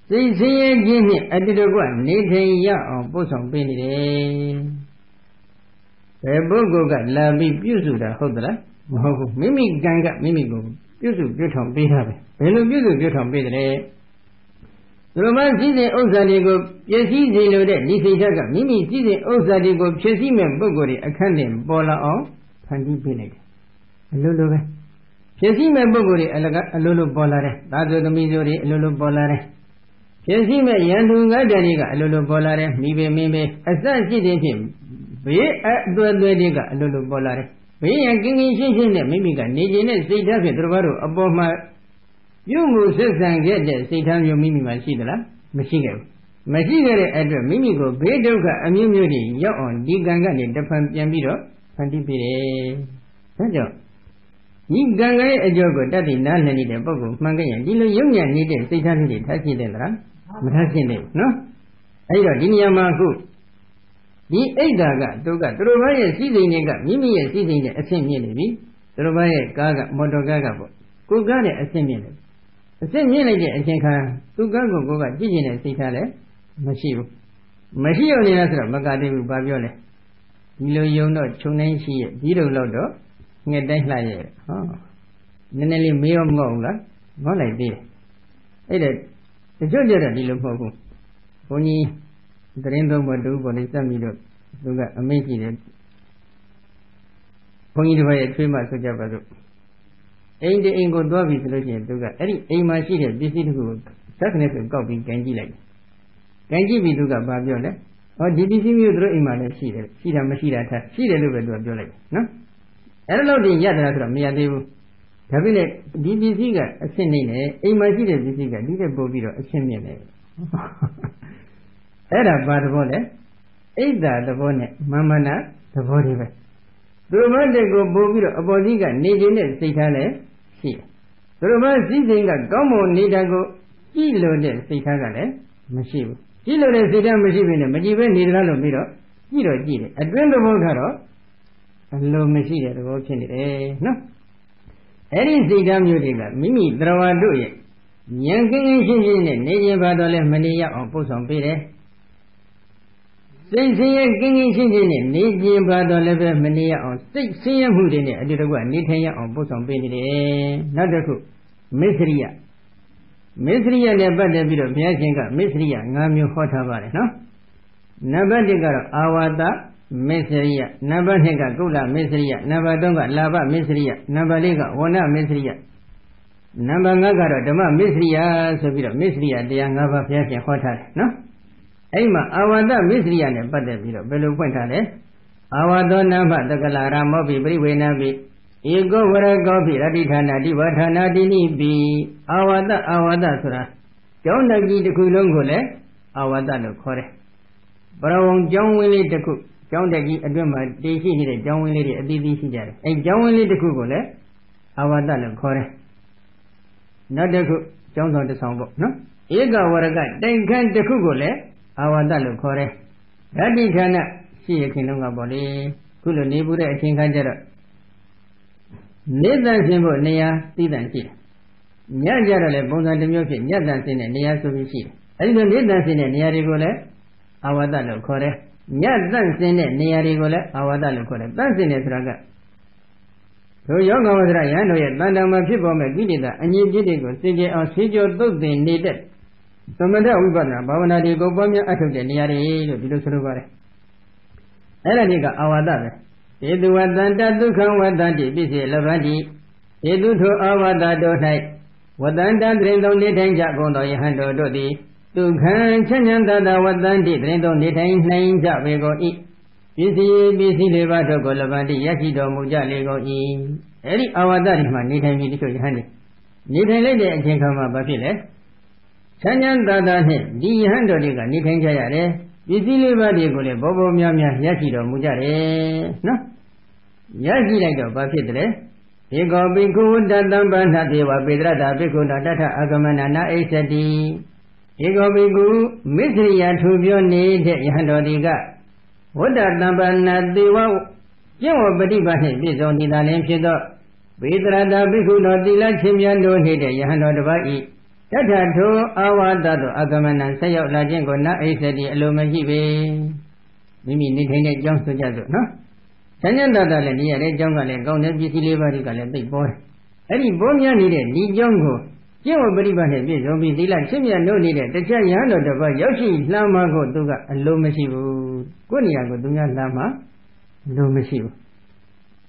A: xây chị này ở đây đâu qua đi theo ya bố sống bên đấy. bố cô cả là bị biểu dụ đãဟုတ်လားမဟုတ်ဘူးမိမိကံကမိမိကိုပြုစုပြုထောင်ပေးတာပဲဘယ်လိုပြုစုပြုထောင်ပေးတယ်သူတို့မှစီစဉ်ဥစ္စာတွေကိုပြည့်စည်စေလိုတဲ့ဒီစိတ်ဓာတ်ကမိမိစီစဉ်ဥစ္စာတွေကိုဖြည့်ဆည်းမဲ့ပုဂ္ဂိုလ်တွေအခန့်နဲ့ပေါ်လာအောင်ဖန်တီးပေးလိုက်တယ်အလိုလိုပဲဖြည့်ဆည်းမဲ့ပုဂ္ဂိုလ်တွေအလိုလိုပေါ်လာတယ်သာသုသမီးတို့တွေအလိုလိုပေါ်လာတယ်ဖြည့်ဆည်းမဲ့ယန္တုငါးတန်တွေကအလိုလိုပေါ်လာတယ်မိဘေမင်းဘေအစရှိတဲ့ဖြင့်ဘေးအတွက်တွေကအလိုလိုပေါ်လာတယ်ဘေးရန်ကင်းကင်းရှင်းရှင်းနဲ့မိမိကနေခြင်းနဲ့စိတ်ဓာတ်ဖြင့်သူတို့ဘာလို့အပေါ်မှာပြုမှုဆက်ဆံခဲ့တဲ့စိတ်ဓာတ်မျိုးမိမိမှာရှိသလားမရှိခဲ့ဘူးမရှိခဲ့တဲ့အတွက်မိမိကိုဘေးဒုက္ခအမျိုးမျိုးတွေရောက်အောင်ဒီကံကနေတဖန်ပြန်ပြီးတော့ဖန်တီးပေးတယ်ဒါကြောင့်ဒီကံရဲ့အကျိုးကိုတတ်သိနားလည်နေတဲ့ပုဂ္ဂိုလ်မှန်ခဲ့ရင်ဒီလိုယုံညံ့နေတဲ့စိတ်ဓာတ်တွေထားရှိတဲ့လားမထားရှိနေဘူးနော်အဲဒီတော့ဒီနေရာမှာအခုဒီအိတ်တာကသူတို့ဘာရဲ့စီးစိမ်တွေကမိမိရဲ့စီးစိမ်နဲ့အဆင့်မြင့်နေပြီသူတို့ဘာရဲ့ကားကမော်တော်ကားကပေါ့ကိုကားနဲ့အဆင့်မြင့်နေအဆင့်မြင့်လိုက်တဲ့အချိန်ခါသူကားကိုကိုကကြည့်ကျင်တဲ့စိတ်ထားလည်းမရှိဘူးမရှိရနေလားဆိုတော့မကတိဘူးဘာပြောလဲဒီလိုယုံတော့ခြုံနှင်းရှိရဲ့ဒီလိုတော့ nghe đánh lại vậy nên là mấy ông ngầu lắm nó lại đi ấy để cho ra đi lúc nào cũng có như đến đâu mà đủ còn đi xem gì được đúng không mấy gì đấy có như vậy thuê mà sao chả được anh để anh còn đua bị rồi chứ đúng không ấy anh mà chỉ để biết gì được chắc nên phải có bị cái gì lại cái gì bị đúng không bao nhiêu đấy đi biết gì rồi anh mà lại chỉ là mà chỉ là thật chỉ là lúc đó đua lại nóအဲ့လိုတင်ရတယ်ဆိုတော့မရသေးဘူးဒါပေမဲ့ဒီပစ္စည်းကအဆင့်နေနဲ့အိမ်မှာရှိတဲ့ပစ္စည်းကဒီတဲ့ပို့ပြီးတော့အဆင့်မြင့်တယ်အဲ့ဒါဘာသဘောလဲအိတ်တာသဘောနဲ့မာမနာသဘောတွေပဲသူတို့ဘာတဲ့ကိုပို့ပြီးတော့အပေါ်ကြီးကနေခြင်းနဲ့စိတ်ထားလဲရှိတယ်သူတို့ဘာစည်းစိမ်ကကောင်းမွန်နေတာကိုကြည့်လို့တဲ့စိတ်ထားကလည်းမရှိဘူးကြည့်လို့တဲ့စိတ်ထားမရှိဘဲနဲ့မကြည့်ဘဲနေသလားလို့ပြီးတော့ကြည့်တော့ကြည့်တယ်အတွင်းသဘောထားတော့အလိုမရှိတဲ့သဘောဖြစ်နေတယ်နော်အဲ့ဒီစိတ်ဓာတ်မျိုးတွေကမိမိသရဝါတို့ရဲ့ဉာဏ်ကင်းကင်းရှင်းရှင်းနဲ့နေခြင်းပါတော့လဲမနေရအောင်ပို့ဆောင်ပေးတယ်စိတ်ဆင်းရဲကင်းကင်းရှင်းရှင်းနဲ့နေခြင်းပါတော့လည်းပဲမနေရအောင်စိတ်ဆင်းရဲမှုတွေနဲ့အတူတကွနေထိုင်ရအောင်ပို့ဆောင်ပေးနေတယ်နောက်တစ်ခုမစ္စရိယနဲ့ပတ်သက်ပြီးတော့ဘုရားရှင်ကမစ္စရိယ၅မျိုးဟောထားပါတယ်နော်နံပါတ်1ကတော့အာဝါဒမစ္စရိယနံပါတ်2ကကုလမစ္စရိယနံပါတ်3ကလာဘမစ္စရိယနံပါတ်4ကဝဏမစ္စရိယနံပါတ်5ကတော့ဓမ္မမစ္စရိယဆိုပြီးတော့မစ္စရိယတရား5ပါးဘုရားရှင်ဟောထားတယ်နော်အဲ့မှာအာဝါဒမစ္စရိယနဲ့ပတ်သက်ပြီးတော့ဘယ်လိုဖွင့်ထားလဲအာဝါဒောနာမတက္ကလာရမောပိပရိဝေနာပိဧကောဝရကောပိရတိဌာနာတိဝဌာနာတိနိပိအာဝါဒဆိုတာကျောင်းတကြီးတစ်ခုလုံးကိုလည်းအာဝါဒလို့ခေါ်တယ်ပရဝံကျောင်းဝင်းလေးတစ်ခုကျောင်းတက်ကြီးအတွင်းမှာတည်ရှိနေတဲ့ကျောင်းဝင်းလေးတွေအသီးသီးရှိကြတယ်အဲကျောင်းဝင်းလေးတစ်ခုကိုလည်းအာဝါဒလို့ခေါ်တယ်နောက်တစ်ခုကျောင်းဆောင်တစ်ဆောင်ပေါ့နော်ဧကဝရကတိုင်ခန်းတစ်ခုကိုလည်းအာဝါဒလို့ခေါ်တယ်ဓာတိဌာနရှိရခင်လုံးကပေါ့လေခုလိုနေပူတဲ့အချိန်ခါကျတော့နေတန်ဆင်းဖို့နေရာသိတန်ရှိတယ်ညကြတော့လေပုံစံတစ်မျိုးဖြစ်ညတန်ဆင်းတဲ့နေရာဆိုပြီးရှိတယ်အဲဒီလိုနေတန်ဆင်းတဲ့နေရာတွေကိုလည်းအာဝါဒလို့ခေါ်တယ်ညတန့်စင်တဲ့နေရာတွေကိုလည်းအာဝါဒလို့ခေါ်တယ်တန့်စင်တယ်ဆိုတာကတို့ယောဂဝဇ္ဇရယဟန်တို့ရဲ့တန်တမှာဖြစ်ပေါ်မဲ့ကိလေသာအငြိပြည့်တွေကိုစင်ကြယ်အောင်ဆေးကြောသုတ်သင်နေတဲ့သမထဝိပဿနာဘာဝနာတွေကိုပွားများအထောက်တဲ့နေရာတွေလို့ဒီလိုဆိုလိုပါတယ်အဲ့ဒါတွေကအာဝါဒပဲဧတုဝတ္တန္တဒုက္ခဝတ္တတိပိစေလဘန္တိဧတုထိုအာဝါဒတို့၌ဝတ္တန္တတရင်သုံးနေထိုင်ကြကုန်သောယဟန်တို့သည်ဒုက္ခံချမ်းချမ်းသာသာဝတ္တန္တိတရင်သုံးနေထိုင်နိုင်ကြပေကုန်၏ပစ္စည်းလေးပါးတို့ကိုလဘန္တိရရှိတော်မူကြလေကုန်၏အဲ့ဒီအာဝါဒတွေမှာနေထိုင်ပြီးတချို့ယဟန်တွေနေထိုင်လိုက်တဲ့အချိန်ခါမှာဘာဖြစ်လဲချမ်းချမ်းသာသာနဲ့ဒီယဟန်တော်တွေကနေထိုင်ကြရတယ်ပစ္စည်းလေးပါးတွေကိုလည်းဘောဘောများများရရှိတော်မူကြတယ်နော်ရရှိလိုက်တော့ဘာဖြစ်တယ်ဧကောပိကုတတံပဏတေဝပေတရတာပိကုဏတထအာဂမနနာအိသတိဧကောပိကုမစ္စရိယထူပြောနေတဲ့ယဟန်တော်တွေကဝတ္တတံပဏတေဝကျင့်ဝပฏิပတ်နှင့်ပြည့်စုံနေတာလည်းဖြစ်သောပေတရတာပိကုဏသီလချင်းမြတ်တို့နေတဲ့ယဟန်တော်တစ်ပါးဤတထထိုအာဝါဒတို့အာဂမနဆက်ရောက်လာခြင်းကိုနာအိသတိအလိုမရှိပေမိမိနေထိုင်တဲ့အကြောင်းဆိုကြစို့နော်ဆញ្ញတတလည်းနေရတဲ့အကြောင်းကလည်းကောင်းတဲ့ပစ္စည်းလေးပါးတွေကလည်းသိပေါ်တယ်အဲ့ဒီပေါ်များနေတဲ့ဒီအကြောင်းကိုကျင့်ဝတ်ပရိပတ်နဲ့ပြည့်စုံပြီးသီလချင်းမြတ်လို့နေတဲ့တခြားယဟန်တော်တစ်ပါးရောက်ရှိလှမ်းမှကိုသူကအလိုမရှိဘူးကိုယ်နေရာကိုသူများလှမ်းမှလိုမရှိဘူး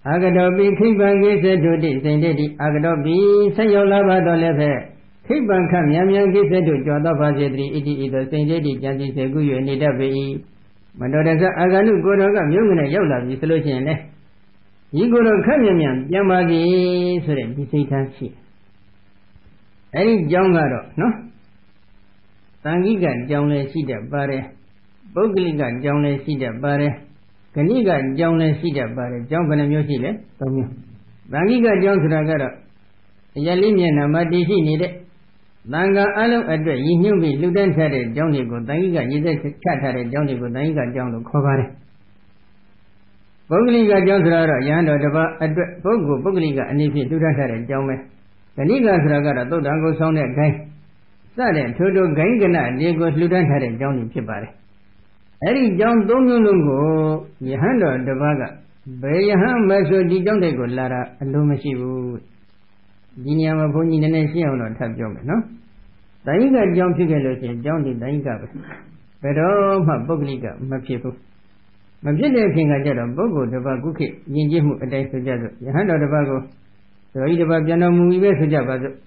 A: အာဂတောပိခိဗံကိစ္စတုတိစိန်တိအာဂတောပိဆက်ရောက်လာပါတော့လည်းဖက်ခိဗံခမြန်မြန်ကိစ္စတုကြောသောပါစေတည်းဣတိဣသောစိန်တိကြံစီစေကု၍နေတတ်ပေ၏မတော်တဆအာဂနုကိုတော်ကမြို့ငနဲ့ရောက်လာပြီဆိုလို့ရှိရင်လေဒီကိုတော်ခက်မြန်မြန်ပြန်ပါပြီဆိုတဲ့ဒီစိတ်ထားရှိအဲ့ဒီကြောင်းကတော့နော်တန်ခိကကြောင်းလည်းရှိတတ်ပါတယ်ပုဂ္ဂလိကကြောင်းလည်းရှိတတ်ပါတယ်ဂဏိကကြောင်းလည်းရှိတတ်ပါတယ်ကြောင်းဘယ်နှမျိုးရှိလဲ၃မျိုးတန်ခိကကြောင်းဆိုတာကတော့အရလေးမျက်နှာမှာတည်ရှိနေတဲ့သံဃာအလုံးအတွက်ရည်ညွှန်းပြီးလှူဒန်းထားတဲ့ကြောင်းတွေကိုတန်ခိကရည်သက်ချထားတဲ့ကြောင်းတွေကိုတန်ခိကကြောင်းလို့ခေါ်ပါတယ်ပုဂ္ဂလိကကြောင်းဆိုတာတော့ယဟန်တော်တစ်ပါးအတွက်ပုဂ္ဂလိကအနေဖြင့်လှူဒန်းထားတဲ့ကြောင်းပဲဂဏိကဆိုတာကတော့သုတ်တံကိုဆောင်းတဲ့ဂိုင်းစတဲ့ထိုဂိုင်းကနတွေကိုလှူဒန်းထားတဲ့ကြောင်းတွေဖြစ်ပါတယ်အဲ့ဒီကြောင်း၃မျိုးလုံးကိုယဟန်တော်တစ်ပါးက Bayaham Masudi don't they go Lara, Alumashibu. Dinyama Pony Nation or Tabjom, no? Dainga jump together, John the Dainga. Pero, my Bogliga, my people. My general king I get a Bogo, the Baguki, Yinjimu, a day to gather. You hand out the Bago. So either Babiano movie to Jabba.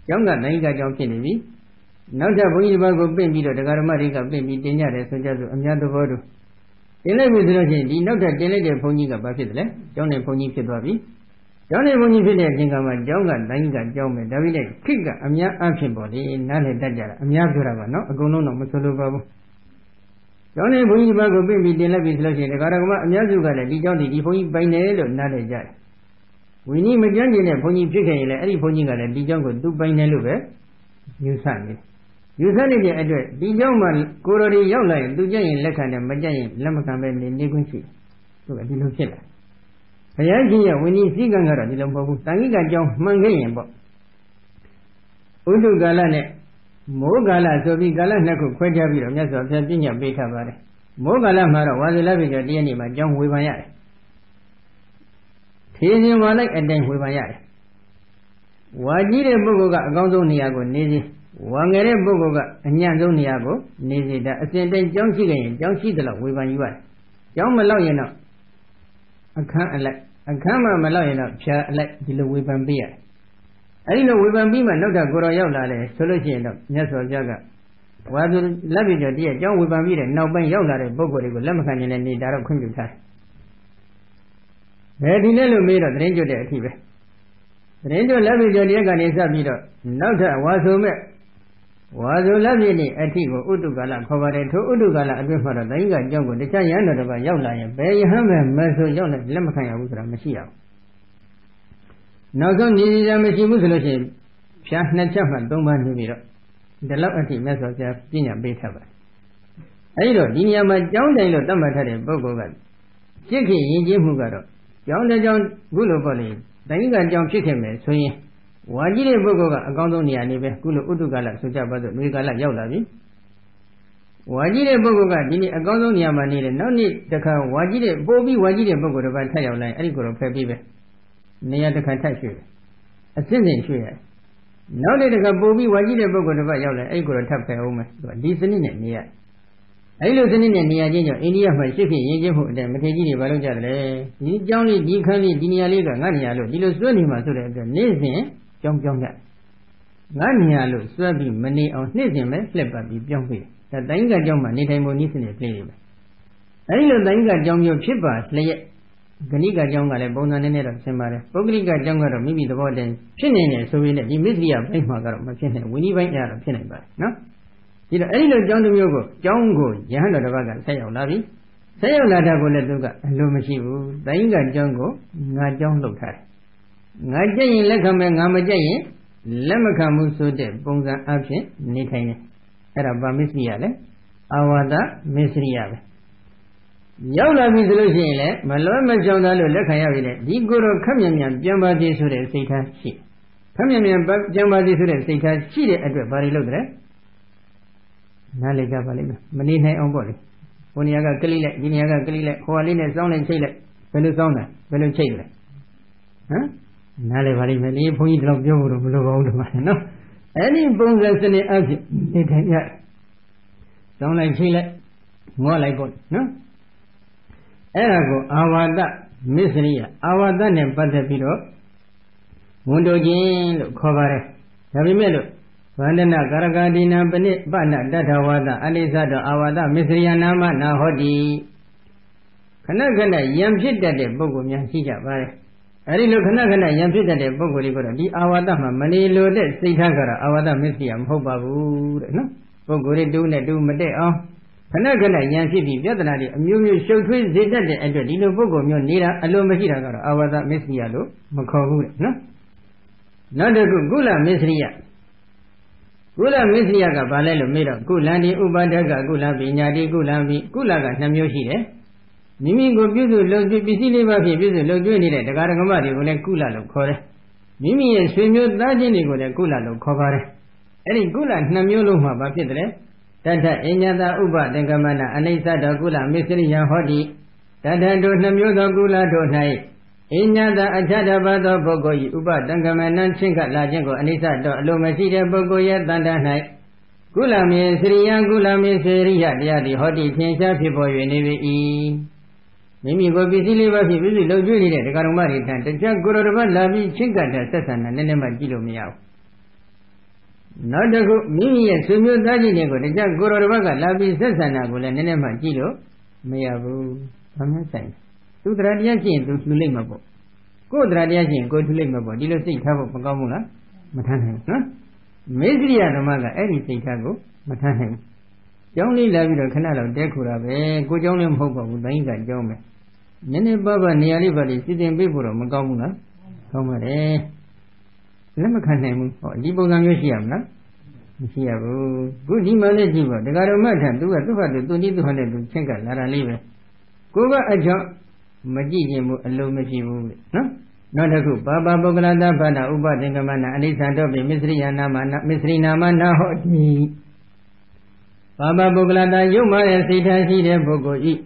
A: Younger Dainga jump in the now that we Bago baby, the Garamarica baby, Dinya, so just another word. In a resolution, the note that delayed Pony Bafitle, John and Pony Pibabi. John and Pony Village, Jingama, Jonga, Dainga, Jome, David, Kika, Amia Ampibody, Nale Daja, Amia Durava, no, a gono, Musulu Babu. John and Pony Bago baby, the Levis Lotion, the Garama, Yazuga, the John, the Pony by Nail, Nale Jai. We need Majan, Pony Chicken, any Pony, the Jungle, do by Nelube, you sang it. You send the address. The young man, Kurori Yola, Dujain, Lekan, and Majain, Lamakam, and Negunchi. So I didn't kill her. I hear when you see Gangara, the Lambo, Tangiga Jong, Mangayan. Udu Galane, Mogala, so we Galanaku, quite a bit of yes of Virginia Beta Valley. Mogala Mara was a loving at the end of John Wivaya. Teasing one like and then Wivaya. Why did a Boga Gondo Niago, Nizi? Wangere Bogoga, and Yanzoniago, Nizi, the ascendant John Chigan, John Chidala, we van you are. John Maloyana. A camera Maloyana, Pia like the Wiban beer. I know Wiban Beamer, not a Goroyola, solution of Nestor Jaga. While the Lavija dear John Wiban beer, now by Yola, Bogo, Lamakan and the Darab Kunjutai. Redinello made a ranger there, Tibe. Ranger Lavija Yagan is a bit of Nota was who met. Was a lovely Atigo Udugala covered to Udugala Agrifara, the Inga Jungle, the Chayana of a Yola, Bayham, Merso Yola, Lamakaya Udra Machia. Now, don't need a Machi Shahna Chapman, don't want to be the love at the method of Dina Beta. I know, Dinia, my John Dalo, Damatari, Bogogan. Chiki, Yimugaro. John the John Guloboli, the Inga John Chicken, so ye. Wajire Bogoga, a Gondonia, Kulu Udugala, Sujaba, Migala Yolavi. Wajire Bogoga, Dini, a Gondonia Manila, no need the car, Wajire, Bobby, Wajire Bogo, the Vantaya line, Arigo, Pebibe. Near the Kantashi. A sending share. Now that the Bobby, Wajire Bogo, the Vayala, Arigo, Tapa, Oma, but listening at near. I listening at near India, my city, Yajahu, the Matagi, Valojale, Johnny, Dikani, Dinia Liga, Nanialo, Dilo Sunima, so that the Nizin. Jump that. Nania looks swaby money on Nizim, flip up the jumpy. The Danga Jumma, Nitamo Nisan play. I know Danga Jum your chipper, slay it. Ganiga Jonga, Bona Nera, Semara, Bogliga Jonga, maybe the warden, Chinene, so we let the Mizia, Playmaker, Machine, we need out of Chineba, no? Did any of John the Yogo, Jongo, Yahana the Vaga, say of Lavi? Say of Lada Boleduga, Lumashivu, Danga Jongo, not John looked at. Najayin Lekame Namajayin, Lemakamu so de Bonga Absent, Nitane, Araba Misriale, Awada Misriale. Yola Misrosile, Maloma Jonalo Lekayavile, Digoro Kamian, Jambadi Sure, Sita, she. Kamian, Jambadi Sure, Sita, she at the Barilogre. Naliga Valima, Manina on body. Oniaga Galile, Giniaga Galile, Hualina, Zone and Chile, Velusona, Veluchile. Huh? Nale Valley, many point of your no. Any bones as any object, it sound like Chile, more like God, no? Erago, Awada, Misria, Awada, and Patapiro, Mundojin, Covare, Savimelo, Vandana, Garagadina, Bana, Datawada, Alisada, Awada, Misria Nama, Nahodi. Kanagana, Yamshit that the Bogomia Sija, I look another Yamshit that the Bogori, the Awada, Mani loaded, Sitagara, Awada, Misriam, Hobabu, no? Bogori do not do Made. Kanagana Yamshit, Yadanadi, Amu show twins did that at the Dino Bogomio, Nira, Alomahira, Awada, Misrialo, Macavu, no? Not a good Gula Misria. Gula Misriaga, Balelo, Mira, Gulandi, Ubadaga, Gula, Vinyadi, Gulaga, Namyoshi. Mimi go beautiful, look, busy liver, busy, look, doing it, the Garagamadi, will let Gula look for it. Mimi is swim you, Dajini, will let Gula look cover it. Any Gula, Namuluma, Bapidre, Tata, Enyada, Uba, Dengamana, Anisa, the Gula, Mystery, Hodi, Tatato Namyodo Gula Donai, Inyada Achada Bado Bogoyi, Uba Dangamanan Chinka Lajango, Anisa Do Lomasida Bogoya Dandanai, Gulami Sriya Gulami Seria, the Hoti Tinsha people you never eat. Mimi go busy live if you look really at the Karumari Tan, the Jack Guru Lavi Chinka Sassan and Nenema Gilo Miao. Not the Mimi and Sumu Dajinego, the Jack Guru Lavi Sasana will and Nenema Gilo Miabu. I'm not saying. To the radiation to Limabo. Go to radiation, go to Limabo. Did you see Tabo Pagamula? Matana, huh? Mesria Ramaga, anything Tago, Matana. The only love the canal of Decura, good only hope of Benga Jome. Nene Baba nearly sitting people of Magamula. Homere. Lamakan, or Libogan Yoshiam, good humanity, the Garamata, do a 200 to Chenka, Lara Live. Kuba ajo majiji allo majibu no not a group Baba Boglada Bana Uba Dingamana Alisando be Misri Namana Misri Namana Hoti Baba Boglada Yuma Sita Sida Bogoji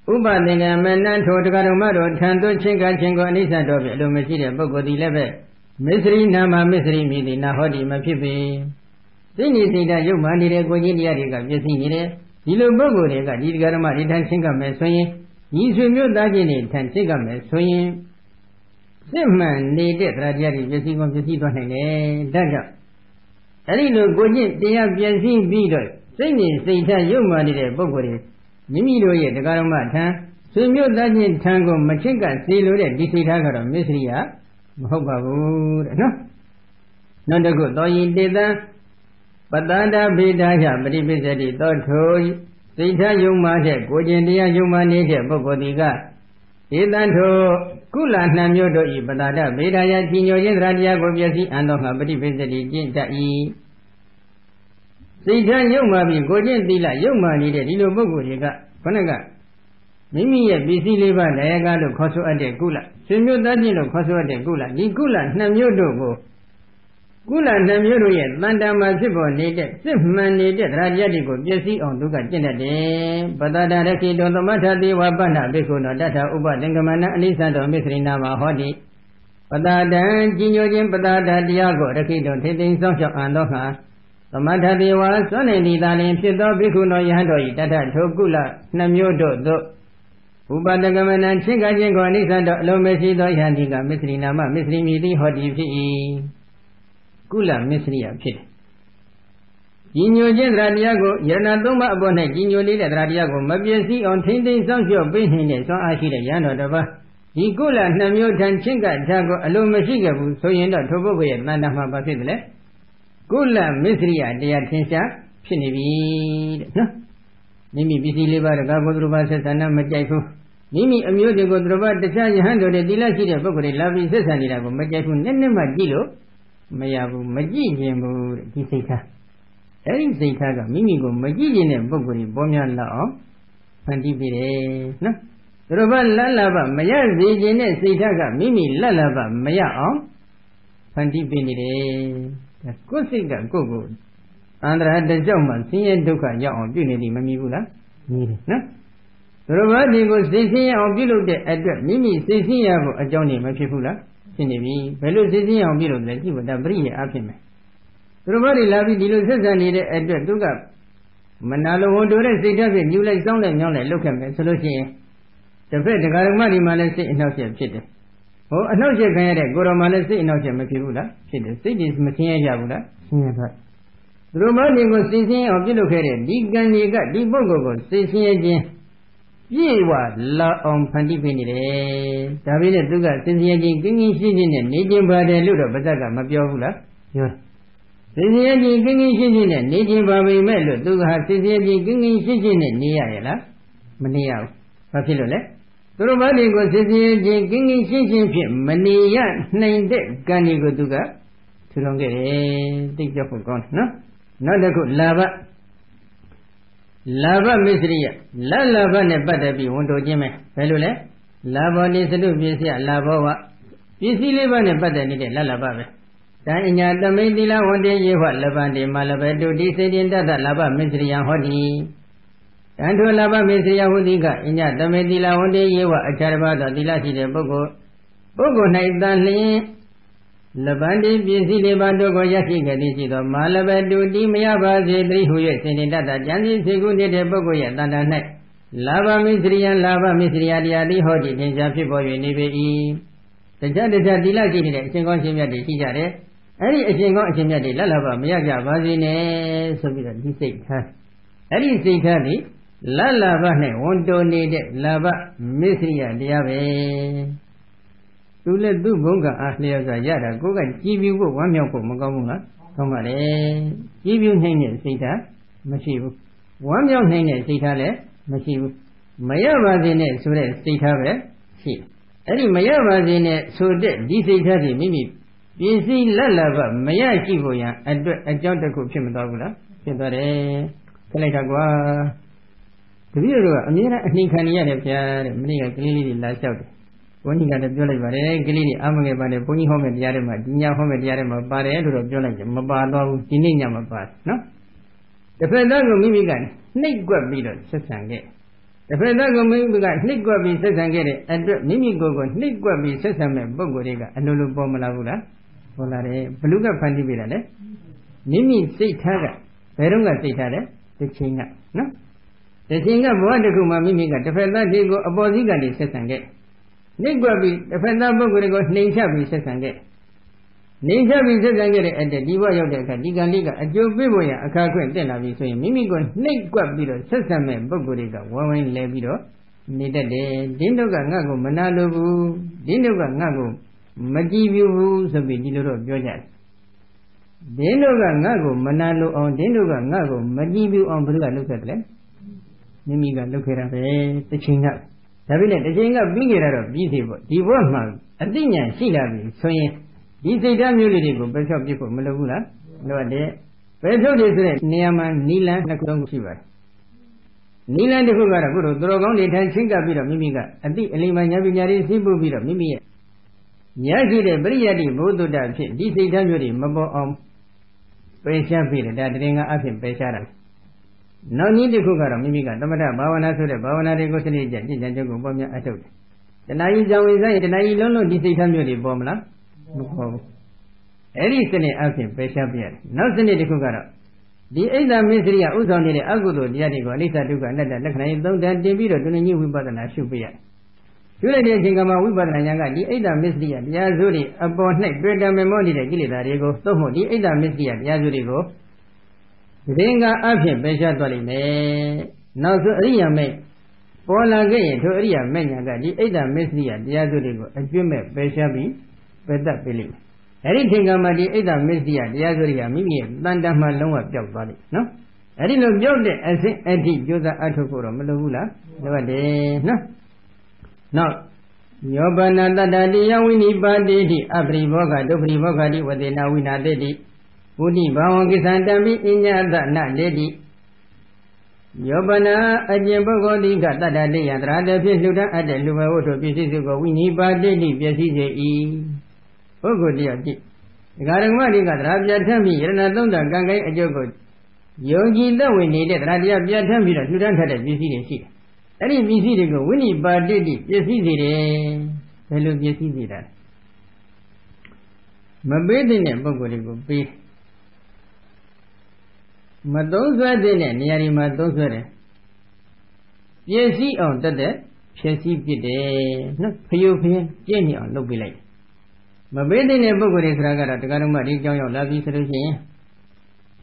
A: Uba Dingamana Totakarumaro Tanto Chinga Chingo Alisando be Lumashida Bogodi Leve Misri Nama Misri Midi Nahodi Mapipi Sini Sida Yuma Nire Gojinia Yasini Dilo Bogo, the Garama, the Tansinga Messoy, Yisumu Dajini, Tansinga Messoy. Simman, they did Rajari, Jessing of the Sito Daga. Alino Gojin, they have Jessing Beader, singing Sita Yuma, the Bogori, Mimido, the Garamata, Sumu Dajin Tango, Machinga, Silo, the Disitaga, Misria, Hoba, no? Not a good, though you did that. Patanda Bidaya, Bribizadi, Dotoi, Sita Yuma, Gojindia Yuma Nature, Bogodiga, Idanto, Kula Namyodo, Patanda, Bidaya, Tino, Radia, Gobiasi, and of Bribizadi, Jinta E. Sita Yuma, Gojindila, Yuma needed, Ilo Bogodiga, Panaga. Mimi, a busy liver, Naga, Coso at the Gula, Simu Dadino, Coso at the Gula, Nikula, Namyodo. Gula Namuru yet, Mandama Sibo needed, Simman needed, Rajadigo, Jessie on Duga Jenade, Badada Reki don the Mata de Wabana, Bikuno, Data Uba, Dengamana, Alisando, Misri Nama, Hodi, Badada, Gino Jim, Badada, Diago, Reki don Taking Social and Loha, the Mata de was son and Idali, Pido, Bikuno Yando, Data, Togula, Namyodo, Uba Dengamana, Chingajango, Alisando, Lomesi, Yandiga, Misri Nama, Misri Midi, Hodi. Kula Misria Pit. Gino Radiago, Yanadoma Abona, Gino Lila Radiago, Mabiasi on Tinding Sancho, Benin, so I see the Yanodava. He Gula Namutan Chinga, Tago, Alomasiga, so you know Tobo, Mandama Basile. Gula Misria, the Atensia, Pinibi. No? Mimi busy liver, Gabodruba says, and Majafu. Mimi amused to go through the charge handle the Dilasi, Bogori, Lavi says, and Ilago, Majafu, Nenema Gilo. Mayabu, Majiji, Kisita. Erin Sitaga, Mimigo, Majiji, and Bogori, Bomia Lao, Pantibire, no? Roba Lalaba, Mayazi, Sitaga, Mimi Lalaba, Maya, Pantibire, Kosika, Gogo. Andra had the Joma, Sia Duka, Yaon, Unity, Mamibula, needed, no? Roba, they go Sisia or below the address, Mimi, Sisia, a Johnny, Machifula. Sinibi, Velu Sisi on below the Kiva, the Bria Apime. Robari Lavi Dilo says I need a Duga. Manalo won't do it, they does it, you like sound and young, look at me, solution. The Fed, the Garamari Malasi in Ocean City. Oh, a no check I had a Goro Malasi in Ocean Makibula, City, Cities, Machine Yabula, Romani was Sisi or below Kere, Digan Niga, Dibogo, Sisi again. Yewa la on Pantipini, Davina Duga, Sisi, King Shin, Nijim Bade Ludo, Bazaga, Mapiovula. Sisi, King Shin, Nijim Babi Melo, Duga, Sisi, King Shin, Niala, Mania, Papilole. Romani was Sisi, King Shin, Mania, named Ganigo Duga, to long take your gone, no? Not a good lava. Lava Misria, La Lava Nebadabi, Wondo Jime, Pelule, Lava Nisalu, Lava, Pisi Livan and Badani, La Lava. Tanya the Medila one day you what Lavandi Malabedu decided that Lava Misria Hodi. Tantulaba Misriya Hudika, Inya, the Medila, one day you were a Charabata, the Lati Bogo night than Labandi, busy Lebando Goyaki, Gadisido, Malabadu, Dimia, Zedri, who is in that Jandi, Seguni, the Bogoya, than a night. Lava Misriya, the Hodi, in Japi Boy, Nibi. The judge is a delighted, single Simia de Sijare. Any single Simia de Lalava, Miaga, Vazine, so be the state. Any state, Lalava, won't donate lava, Misriya, Diave. To let do Bunga as Leoza Yada, go and give you 1 milk of Magamuna, Tomare, give you hanging Sita, Machivu. 1 milk hanging Sitale, Machivu. Maya Vazine, so that Sitave, she. Any Maya Vazine, so that this is the Mimi. Busy Lalava, Maya Kivoya, and John the Cook Chimadagula, Chitare, Kaletagua. The viewer, Amira, Nikania, Maria clearly last out. When he got a jolly bare, Gilly, Amanga by the Pony Home at Yarima, Dinia Home at Yarima, Bare, Jolly, Mabado, Dinia Mabad, no? The Predago Mimigan, Nick Guabido, Sessange. The Predago Mimigan, Nick Guabi, Sessange, and Mimi Gogo, Nick Guabi, Sessame, Bogorega, and Lulu Bomalavula, Polare, Beluga Pandibida, Mimi Sitaga, Perunga Sitade, the Chinga, no? The Chinga Boadaguma Mimiga, the Predago, Aboziga, Sessange. Nigwabi, the Fendabogo, Nishabi Sessange. Nishabi Sessange at the Diva Yoga, Diga Liga, a Joe Biboya, a Kaku, Tenavi, so Mimigo, Nigwabido, Sesame, Bogoriga, Woman Levido, Nida, Dindoga Nago, Manalobu, Dindoga Nago, Magibu, so be Dilo Georgia. Dindoga Nago, Manalo on Dindoga Nago, Magibu on Bruga, look at them. Mimiga, look at the chinga. The village, the king of Bigger of Beautiful, the workman, a thing, she loved so this is a mulity go, Bishop Jipo, Malagula, no day. Bishop is Niaman, Nila, Nakong Shiva. Nila de Hugara, Guru, Drogon, the Tanchinga bit of Mimiga, and the Eliman Yavinari, Sibu bit of Mimia. Yaki the Briadi, Bodo that this is a mulity, Mabo Pesha Pit, that ring up in Pesharan. No need to cook out of Mimiga, no matter Bawana to the Bawana negotiation, and Jago Bomia Atot. The Nai Jawi, the Nai Lono, this is a bomla. Any Sene Alpin, Peshapian, no Sene de Kugara. The Ada Misria, Uzon, the Agudo, the Adigo, Lisa Duga, and the Lakana, don't that Davido to the new Wibatan Ashubia. Julia Jingama Wibatan Yanga, the Ada Misria, the Azuri, upon neck, Breda Memoni, the Gilidarigo, Soho, the Ada Misria, the Azurigo. Ringa Abhi Besha Dolime, now to Ria May. Pola Gay to Ria Menyaga, the Ada Misria, the Azurigo, and Jume Beshabi, Beda Billy. Anything about the Ada Misria, the Azuria, Mimi, Banda Malonga Job Body, no? I didn't know Job as Eddie Josa Atokoro, Malula, no day, no? Now, Yobana Dadia Winnie Badi, Abri Boga, Dobri Bogadi, what they now win a lady. Udi Bawangi Santami Inya that lady. Yobana, a Jembogodi got that day and rather Luda at the Luva to pieces to go Winnie Badi, Piaci. Oh, good dear. The Garamadi got Rabia Tami, Renadonda, Ganga, a Jogo. Yogi, though we needed Radia Tami, you don't have a busy. Any busy to go Winnie Badi, Piaci. Hello, Piaci. Mabedin and Bogoligo, please. Madosa dene, near Madosa. Yes, see on that, Chessy Pide, not Pio, Jenny on Lobile. Mabedin and Bogolis Raga, the Garamadi, John, Lavi Solution.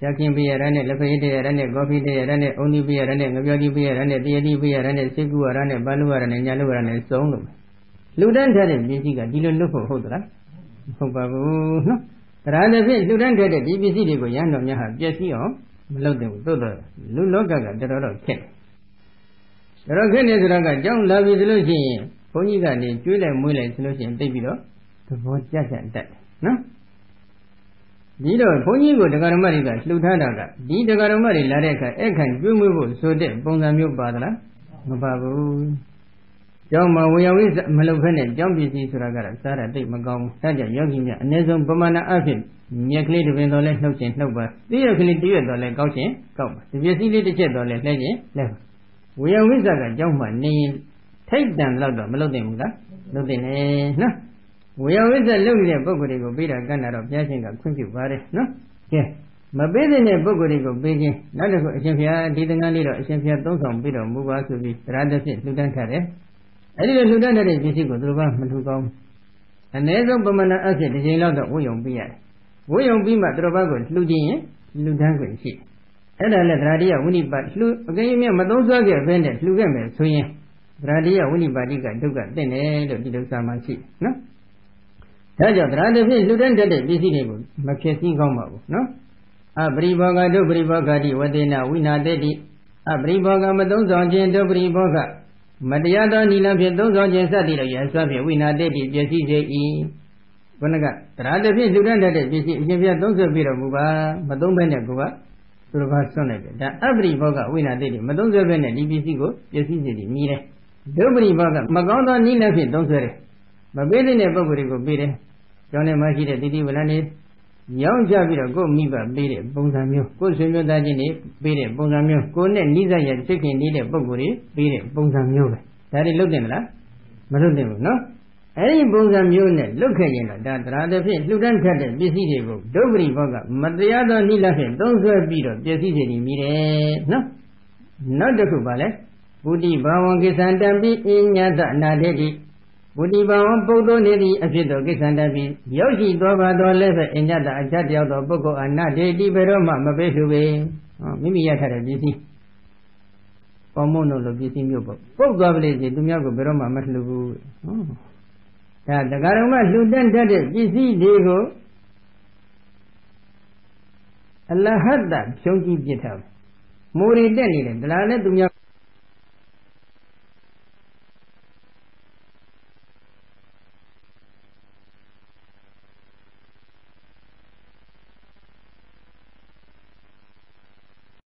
A: Jakin be a runner, Lapide, runner, Gopi, runner, only be a runner, Navadi be a runner, Deadi be a runner, Sigu, runner, Balua, and Yalu, and so on. Ludan had a Biziga, didn't look for Hodra. Hobabu, no. Rather than Ludan had a DBC, go Yan, Yaha, Jessie, below them, to the Luloga, the Rock. The Rogan is Raga, John Lavi Solution, Poniga, Julia Muller Solution, Davido, to vote just at that, no? Dido, Ponigo, the Garamariga, Lutanaga, Di the Garamari, Lareka, Ekan, Jumubu, so that Bongamu Badra, Mababu. Joma, we are with Malopene, John B. Suragara, Sarah, Dick Magong, Saja, Yogi, Nezum, Bomana Afin, Yakli, the Vendole, no change, no but. The Yakli, the Dole, Gauche, come. If you see the Chet Dole, Legend, left. ဝေယဝိဇ္ဇကကြောင့်မှနေထိတ်တန်လောက်တော့မလုပ်သင့်ဘူးလားလုပ်သင့်တယ်နော်ဝေယဝိဇ္ဇလုပ်နေတဲ့ပုဂ္ဂိုလ်တွေကိုပေးတာကဏ္ဍတော့ဘုရားရှင်ကခွင့်ပြုပါတယ်နော်ကဲမပေးတဲ့ပုဂ္ဂိုလ်တွေကိုပေးခြင်းနောက်တစ်ခုအရှင်ဘုရားဒီသင်္ကန်းလေးတော့အရှင်ဘုရားသုံးဆောင်ပြီးတော်မူပါဆိုပြီးတရားတစ်ဖြစ်လှူဒန်းထားတယ်အဲဒီလိုလှူဒန်းတဲ့ပစ္စည်းကိုသူတို့ကမလှူကောင်းအ ਨੇ ဆုံးပမာဏအဖြစ်တစ်ချိန်လောက်တော့ဝိယုံပေးရတယ်ဝိယုံပြီးမှသူတို့ဘက်ကိုလှူခြင်းရင်လှူဒန်းခွင့်ရှိအဲ့ဒါနဲ့သရတိယဝိနိပါလှူအကင်းမြတ်မသုံးစွဲခဲ့ဘဲနဲ့လှူခဲ့မယ်ဆိုရင်သရတိယဝိနိပါတိကဒုက္ခတင့်တယ်လို့ဒီလိုစာမှရှိနော်ဒါကြောင့်သရတိဖြစ်လှူဒန်းတတ်တဲ့ပစ္စည်းတွေကိုမဖြစ်စည်းကောင်းပါဘူးနော်အပရိဘောဂဒုပရိဘောဂတိဝတေနဝိနာတေတိအပရိဘောဂမသုံးဆောင်ခြင်းဒုပရိဘောဂမတရားသောနိလဖြင့်သုံးဆောင်ခြင်းစသည်တို့ရဆွဖြင့်ဝိနာတေတိပစ္စည်းစေ၏ဘုနကတရားတစ်ဖြင့်လှူဒန်းတတ်တဲ့ပစ္စည်းအရှင်ဘုရားသုံးဆွဲပြီးတော်မူပါမသုံးဘဲနဲ့ကိုကသူတော်ဘာဆွန့်လိုက်တယ်ဒါအပရိဘောဂဝိနာတေတိမသုံးဆွဲဘဲနဲ့ဒီပစ္စည်းကိုပစ္စည်းစေသည်မြည်တယ်ဒုပရိဘောဂမကောင်းသောနိလဖြင့်သုံးဆွဲတယ်မပေးတဲ့ပုဂ္ဂိုလ်တွေကိုပေးတယ်ကျောင်းထဲမှာရှိတဲ့တိတိဝလန်းနေရောင်းကြပြီးတော့ကိုယ်မိဘပေးတဲ့ပုံစံမျိုးကိုယ်ဆွေမျိုးသားချင်းတွေပေးတဲ့ပုံစံမျိုးကိုယ်နဲ့နှိစက်ရစိတ်ခင်နေတဲ့ပုံကိုယ်တွေပေးတဲ့ပုံစံမျိုးပဲဒါတွေလုပ်တယ်မလားမလုပ်တယ်ဘူးနော်အဲ့ဒီပုံစံမျိုးနဲ့လုပ်ခဲ့ရင်တော့ဒါတရားတစ်ဖြင့်လှူဒန်းထက်တဲ့ပစ္စည်းတွေကိုဒုပ္ပရိဘောကမတရားသောနှိလက်ဖြင့်သုံးဆွဲပြီးတော့ပစ္စည်းတွေနေမိတယ်နော်နောက်တစ်ခုပါလဲဗုဒ္ဓဘာဝံကိသန္တံပိအညတအနာတေတိဗုဒ္ဓဘာဝံပုဂ္ဂိုလ်နေသည့်အဖြစ်သောကိသန္တပိရောက်ရှိသွားပါတော့လည်းပဲအညတအချက်တယောက်သောပုဂ္ဂိုလ်အနာတေတိဘယ်တော့မှမပေးလှူပေမိမိရထားတဲ့ပစ္စည်းပေါမုံတို့လိုပစ္စည်းမျိုးပေါ့ပုတ်သွားပလိစီသူများကိုဘယ်တော့မှမလှူဘူးဒါတရားတော်မှလှူဒန်းတတ်တဲ့ပစ္စည်းတွေကိုအလဟတ္တဖြုံးကြည့်ပြစ်ထားမူရီတက်နေတယ်ဒါလည်းသူများ